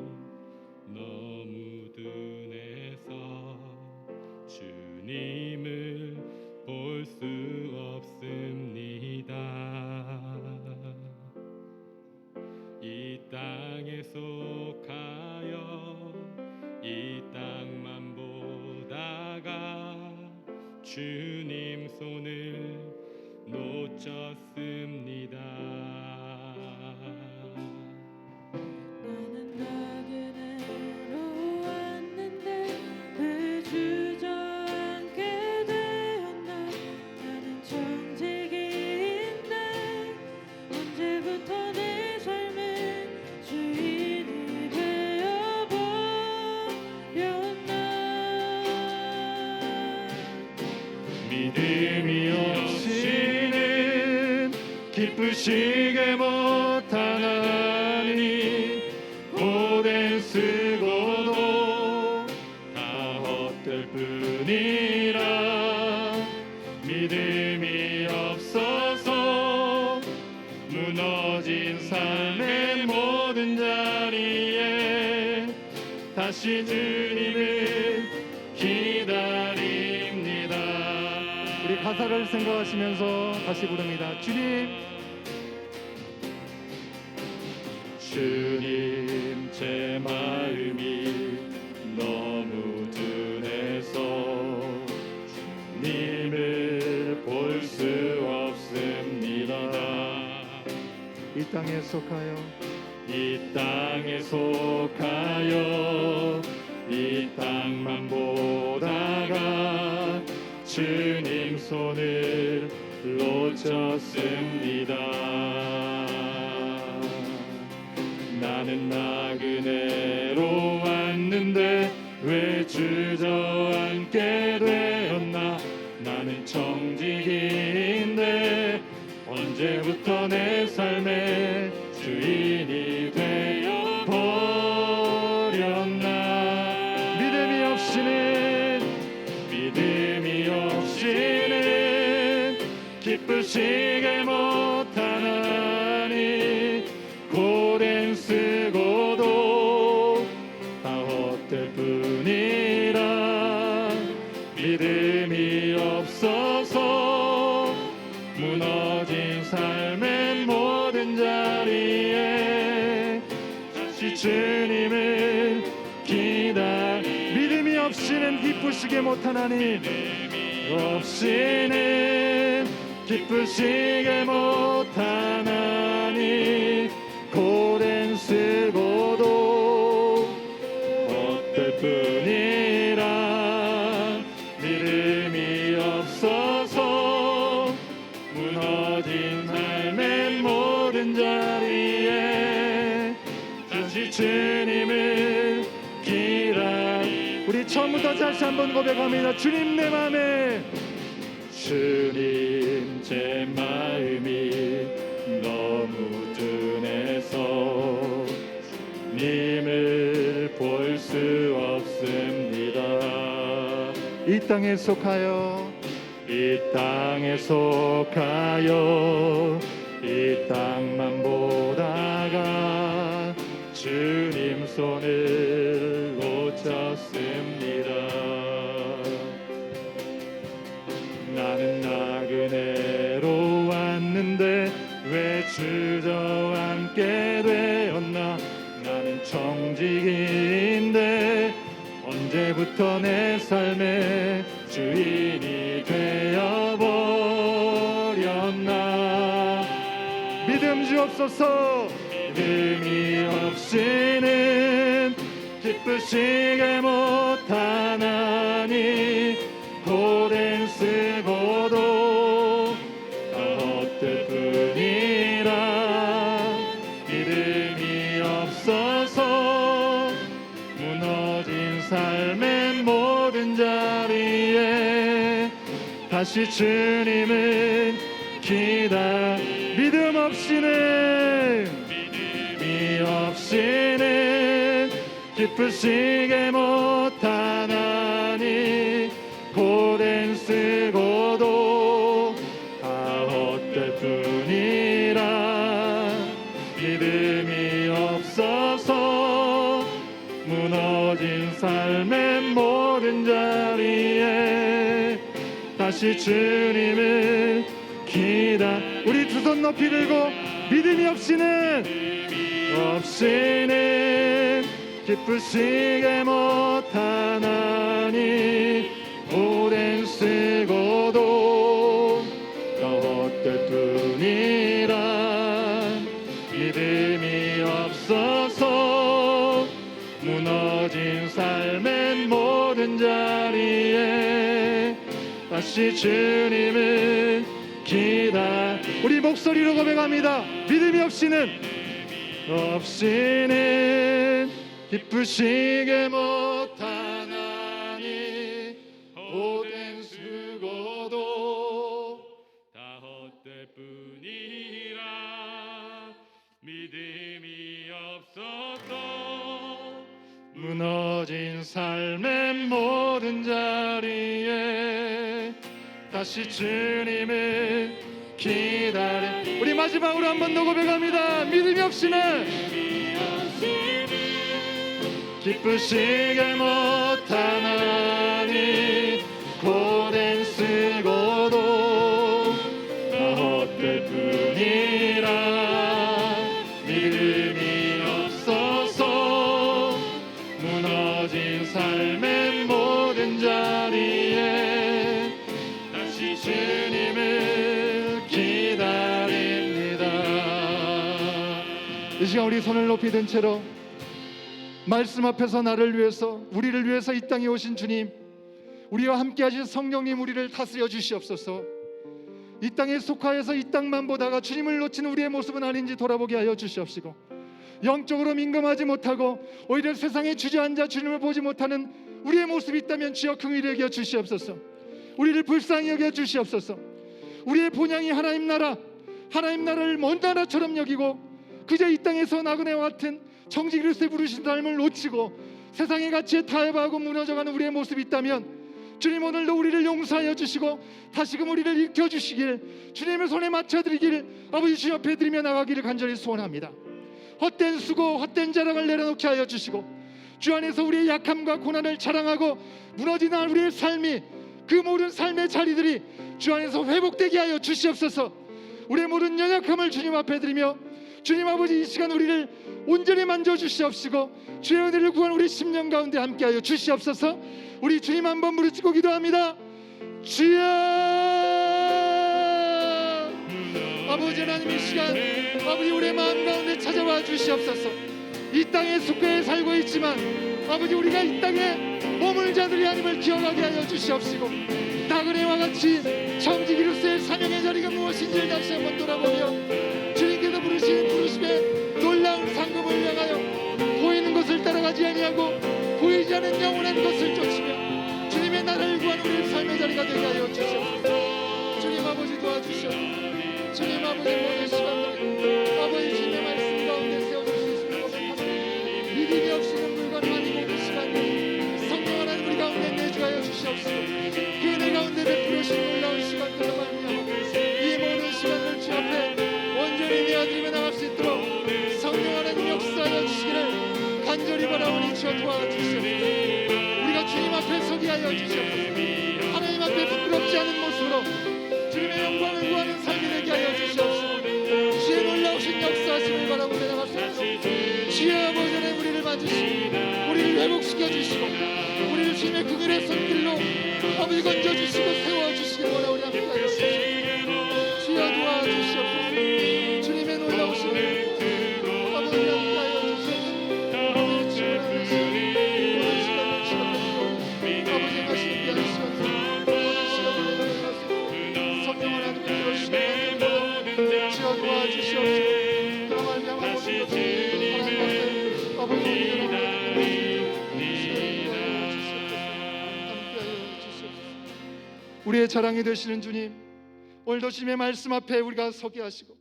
S2: 너무 둔해서 주님을 볼 수 없습니다. 이 땅에 속하여 이 땅만 보다가 주님 손을 놓쳤습니다.
S5: 나는 나그네로 왔는데 왜 주저앉게 되었나. 나는 청지기인데 언제부터 내 삶의 주인이 되어버렸나.
S1: 믿음이 없이는 기쁘시게 못하나니 고된 쓰고도 다 헛될 뿐이라. 믿음이 없어서 무너진 삶의 모든 자리에 다시 주님을 기다립니다. 우리 가사를 생각하시면서 다시 부릅니다. 주님 제 마음이 너무 둔해서 주님을 볼 수 없습니다. 이 땅에 속하여 이 땅만 보다가 주님 손을 놓쳤습니다. 나는 나그네로 왔는데 왜 주저앉게 되었나. 나는 청지기인데 언제부터 내 삶의 주인이 되어버렸나. 믿음이 없이는 기쁘시게 못하나니 고된 쓰고도 다 헛될 뿐이라. 믿음이 없어서 무너진 삶의 모든 자리에 다시 주님을 믿음이 없이는 기쁘시게 못하나니. 없이는 기쁘시게 못하나니 고된 쓰고도 헛될 뿐이라. 믿음이 없어서 무너진 삶의 모든 자리에 다시 주님을 우리 처음부터 다시 한번 고백합니다. 주님 내 맘에. 주님 제 마음이 너무 둔해서 주님을 볼 수 없습니다. 이 땅에 속하여 이 땅만 보다가 주님 손을 놓쳤습니다. 나는 나그네로 왔는데 왜 주저앉게 되었나. 나는 청지기인데 언제부터 내 삶의 주인이 되어버렸나. 믿음 주옵소서. 믿음이 없이는 기쁘시게 못하나니 고된 쓰고도 다 헛될 뿐이라. 믿음이 없어서 무너진 삶의 모든 자리에 다시 주님을 믿음 없이는 기쁘시게 못하나니 고된 쓰고도 다 헛될 뿐이라. 믿음이 없어서 무너진 삶의 모든 자리에 다시 주님을 우리 두 손 높이 들고 믿음이 없이는 기쁘시게 못하나니 오랜 쓰고도 나 헛될 뿐이라 믿음이 없어서 무너진 삶의 모든 자리에 다시 주님을 우리 목소리로 고백합니다. 믿음이 없이는 기쁘시게 못하나니 오랜 수고도
S2: 다 헛될 뿐이라 믿음이 없어서
S1: 무너진 삶의 모든 자리에 다시 주님을 기다려. 우리 마지막으로 한 번 더 고백합니다. 믿음이 없이는 기쁘시게 못하나니 고된 쓰고도 다 헛될 뿐이라 믿음이 없어서 무너진 삶의 모든 자리에 다시 주님을 기다립니다. 이 시간 우리 손을 높이 든 채로 말씀 앞에서 나를 위해서 우리를 위해서 이 땅에 오신 주님, 우리와 함께 하신 성령님 우리를 다스려 주시옵소서. 이 땅에 속하여서 이 땅만 보다가 주님을 놓치는 우리의 모습은 아닌지 돌아보게 하여 주시옵시고, 영적으로 민감하지 못하고 오히려 세상에 주저앉아 주님을 보지 못하는 우리의 모습이 있다면 주여 긍휼히 여겨 주시옵소서. 우리를 불쌍히 여겨 주시옵소서. 우리의 본향이 하나님 나라를 먼 나라처럼 여기고 그저 이 땅에서 나그네와 같은 정직 그리스도의 부르신 삶을 놓치고 세상의 가치에 타협하고 무너져가는 우리의 모습이 있다면 주님 오늘도 우리를 용서하여 주시고 다시금 우리를 일으켜 주시길 주님의 손에 맞춰드리길 아버지 주님 앞에 드리며 나가기를 간절히 소원합니다. 헛된 수고 헛된 자랑을 내려놓게 하여 주시고 주 안에서 우리의 약함과 고난을 자랑하고 무너지는 우리의 삶이 그 모든 삶의 자리들이 주 안에서 회복되게 하여 주시옵소서. 우리의 모든 연약함을 주님 앞에 드리며 주님 아버지 이 시간 우리를 온전히 만져주시옵시고 주의 은혜를 구한 우리 심령 가운데 함께하여 주시옵소서. 우리 주님 한번 부르짖고 기도합니다. 주여 아버지 하나님 이 시간 아버지 우리의 마음 가운데 찾아와 주시옵소서. 이 땅에 속해 살고 있지만 아버지 우리가 이 땅에 머물 자들이 아님을 기억하게 하여 주시옵시고 나그네와 같이 정직 그리스도의 사명의 자리가 무엇인지를 다시 한번 돌아보며 주님께서 부르심에 놀라운 상급을 향하여 보이는 것을 따라가지 아니하고 보이지 않는 영원한 것을 쫓으며 주님의 나라를 구하는 우리의 삶의 자리가 되게 하여 주시옵소서. 주님 아버지 도와주시옵소서. 주님 아버지 모든 시간들 아버지 주님의 말씀 가운데 세워주실 수 있는 고백합니다. 믿음이 없이는 불가능한 이 모든 시간들 성령 하나님 우리 가운데 내주하여 주시옵소서. 그 은혜 가운데 베풀으신 놀라운 시간들로 말미암아 이 모든 시간을 주 앞에 온전히 내어드리며 나갈 수 있도록 성령 하나님 역사하여 주시기를 간절히 바라오니 주여 도와주시옵소서. 우리가 주님 앞에 서게 하여 주시옵소서. 하나님 앞에 부끄럽지 않은 모습으로 주님의 영광을 구하는 삶이 되게 하여 주시옵소서. 주의 놀라우신 역사하심을 바라고 나갑소서. 주의 아버지 하나님 우리를 맞으시고 우리를 회복시켜 주시고 우리를 주님의 긍휼의 손길로 아버지 건져주시고 세워주시길 원하오니 함께하여 주시옵소서. 주여 도와주시옵소서. 주님의 놀라우심을 아버지 함께하여 주시옵소서. 아버지 주님의 모든 시간을 주옵소서. 아버지 하시는 귀한 시간을 모든 시간을 내려가시고 성령 하나님 들어주시는 주여 도와주시옵소서. 그런 말미암아 모든 것을 하나님 앞에 아버지 우리의 자랑이 되시는 주님, 오늘도 주님의 말씀 앞에 우리가 서게 하시고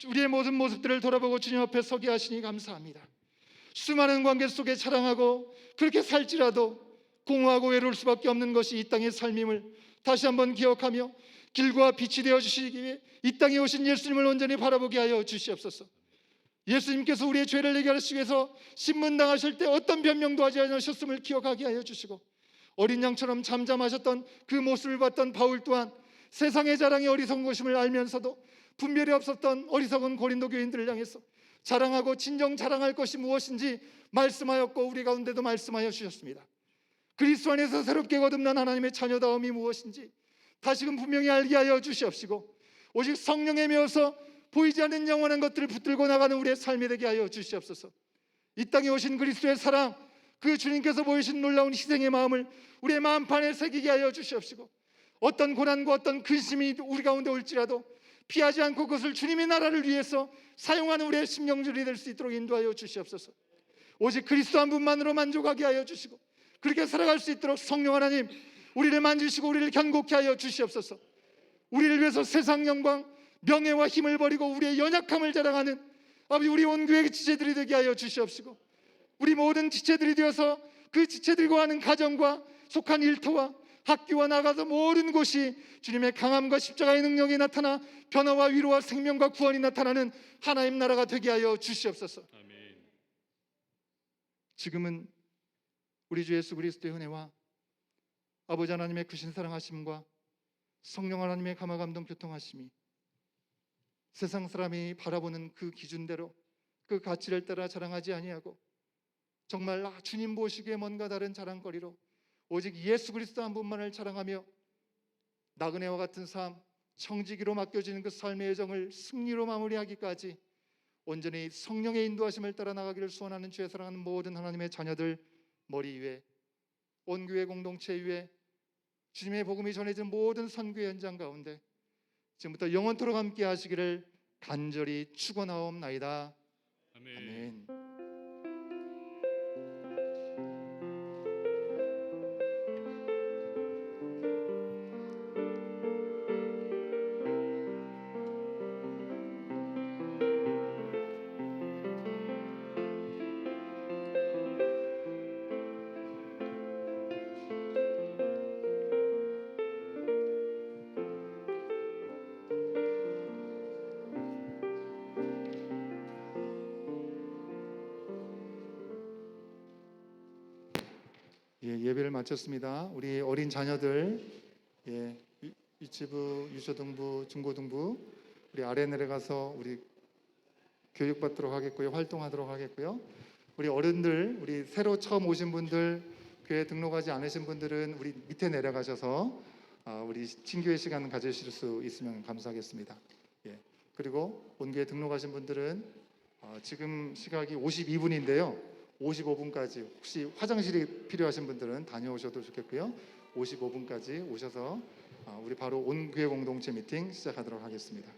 S1: 우리의 모든 모습들을 돌아보고 주님 앞에 서게 하시니 감사합니다. 수많은 관계 속에 자랑하고 그렇게 살지라도 공허하고 외로울 수밖에 없는 것이 이 땅의 삶임을 다시 한번 기억하며 길과 빛이 되어 주시기 위해 이 땅에 오신 예수님을 온전히 바라보게 하여 주시옵소서. 예수님께서 우리의 죄를 해결하시기 위해서 신문당하실 때 어떤 변명도 하지 않으셨음을 기억하게 하여 주시고, 어린 양처럼 잠잠하셨던 그 모습을 봤던 바울 또한 세상의 자랑이 어리석은 것임을 알면서도 분별이 없었던 어리석은 고린도 교인들을 향해서 자랑하고 진정 자랑할 것이 무엇인지 말씀하였고, 우리 가운데도 말씀하여 주셨습니다. 그리스도 안에서 새롭게 거듭난 하나님의 자녀다움이 무엇인지 다시금 분명히 알게 하여 주시옵시고, 오직 성령에 매어서 보이지 않는 영원한 것들을 붙들고 나가는 우리의 삶이 되게 하여 주시옵소서. 이 땅에 오신 그리스도의 사랑, 그 주님께서 보이신 놀라운 희생의 마음을 우리의 마음판에 새기게 하여 주시옵시고, 어떤 고난과 어떤 근심이 우리 가운데 올지라도 피하지 않고 그것을 주님의 나라를 위해서 사용하는 우리의 심령들이 될 수 있도록 인도하여 주시옵소서. 오직 그리스도 한 분만으로 만족하게 하여 주시고, 그렇게 살아갈 수 있도록 성령 하나님 우리를 만지시고 우리를 견고케 하여 주시옵소서. 우리를 위해서 세상 영광, 명예와 힘을 버리고 우리의 연약함을 자랑하는 아버지, 우리 온 교회의 지체들이 되게 하여 주시옵시고, 우리 모든 지체들이 되어서 그 지체들과 하는 가정과 속한 일터와 학교와 나가서 모든 곳이 주님의 강함과 십자가의 능력이 나타나 변화와 위로와 생명과 구원이 나타나는 하나님 나라가 되게 하여 주시옵소서.
S2: 아멘.
S1: 지금은 우리 주 예수 그리스도의 은혜와 아버지 하나님의 크신 사랑하심과 성령 하나님의 감화 감동 교통하심이 세상 사람이 바라보는 그 기준대로 그 가치를 따라 자랑하지 아니하고, 정말 주님 보시기에 뭔가 다른 자랑거리로 오직 예수 그리스도 한 분만을 자랑하며 나그네와 같은 삶, 청지기로 맡겨지는 그 삶의 여정을 승리로 마무리하기까지 온전히 성령의 인도하심을 따라 나가기를 소원하는 주의 사랑하는 모든 하나님의 자녀들 머리 위에, 온 교회 공동체 위에 주님의 복음이 전해진 모든 선교의 현장 가운데 지금부터 영원토록 함께 하시기를 간절히 축원하옵나이다.
S2: 아멘.
S1: 아멘. 예배를 마쳤습니다. 우리 어린 자녀들, 유치부, 유초등부, 중고등부 우리 아래 내려가서 우리 교육받도록 하겠고요, 활동하도록 하겠고요. 우리 어른들, 우리 새로 처음 오신 분들, 교회 등록하지 않으신 분들은 우리 밑에 내려가셔서 우리 친교회 시간 가지실 수 있으면 감사하겠습니다. 그리고 본교회 등록하신 분들은 지금 시각이 52분인데요. 55분까지 혹시 화장실이 필요하신 분들은 다녀오셔도 좋겠고요. 55분까지 오셔서 우리 바로 온교회 공동체 미팅 시작하도록 하겠습니다.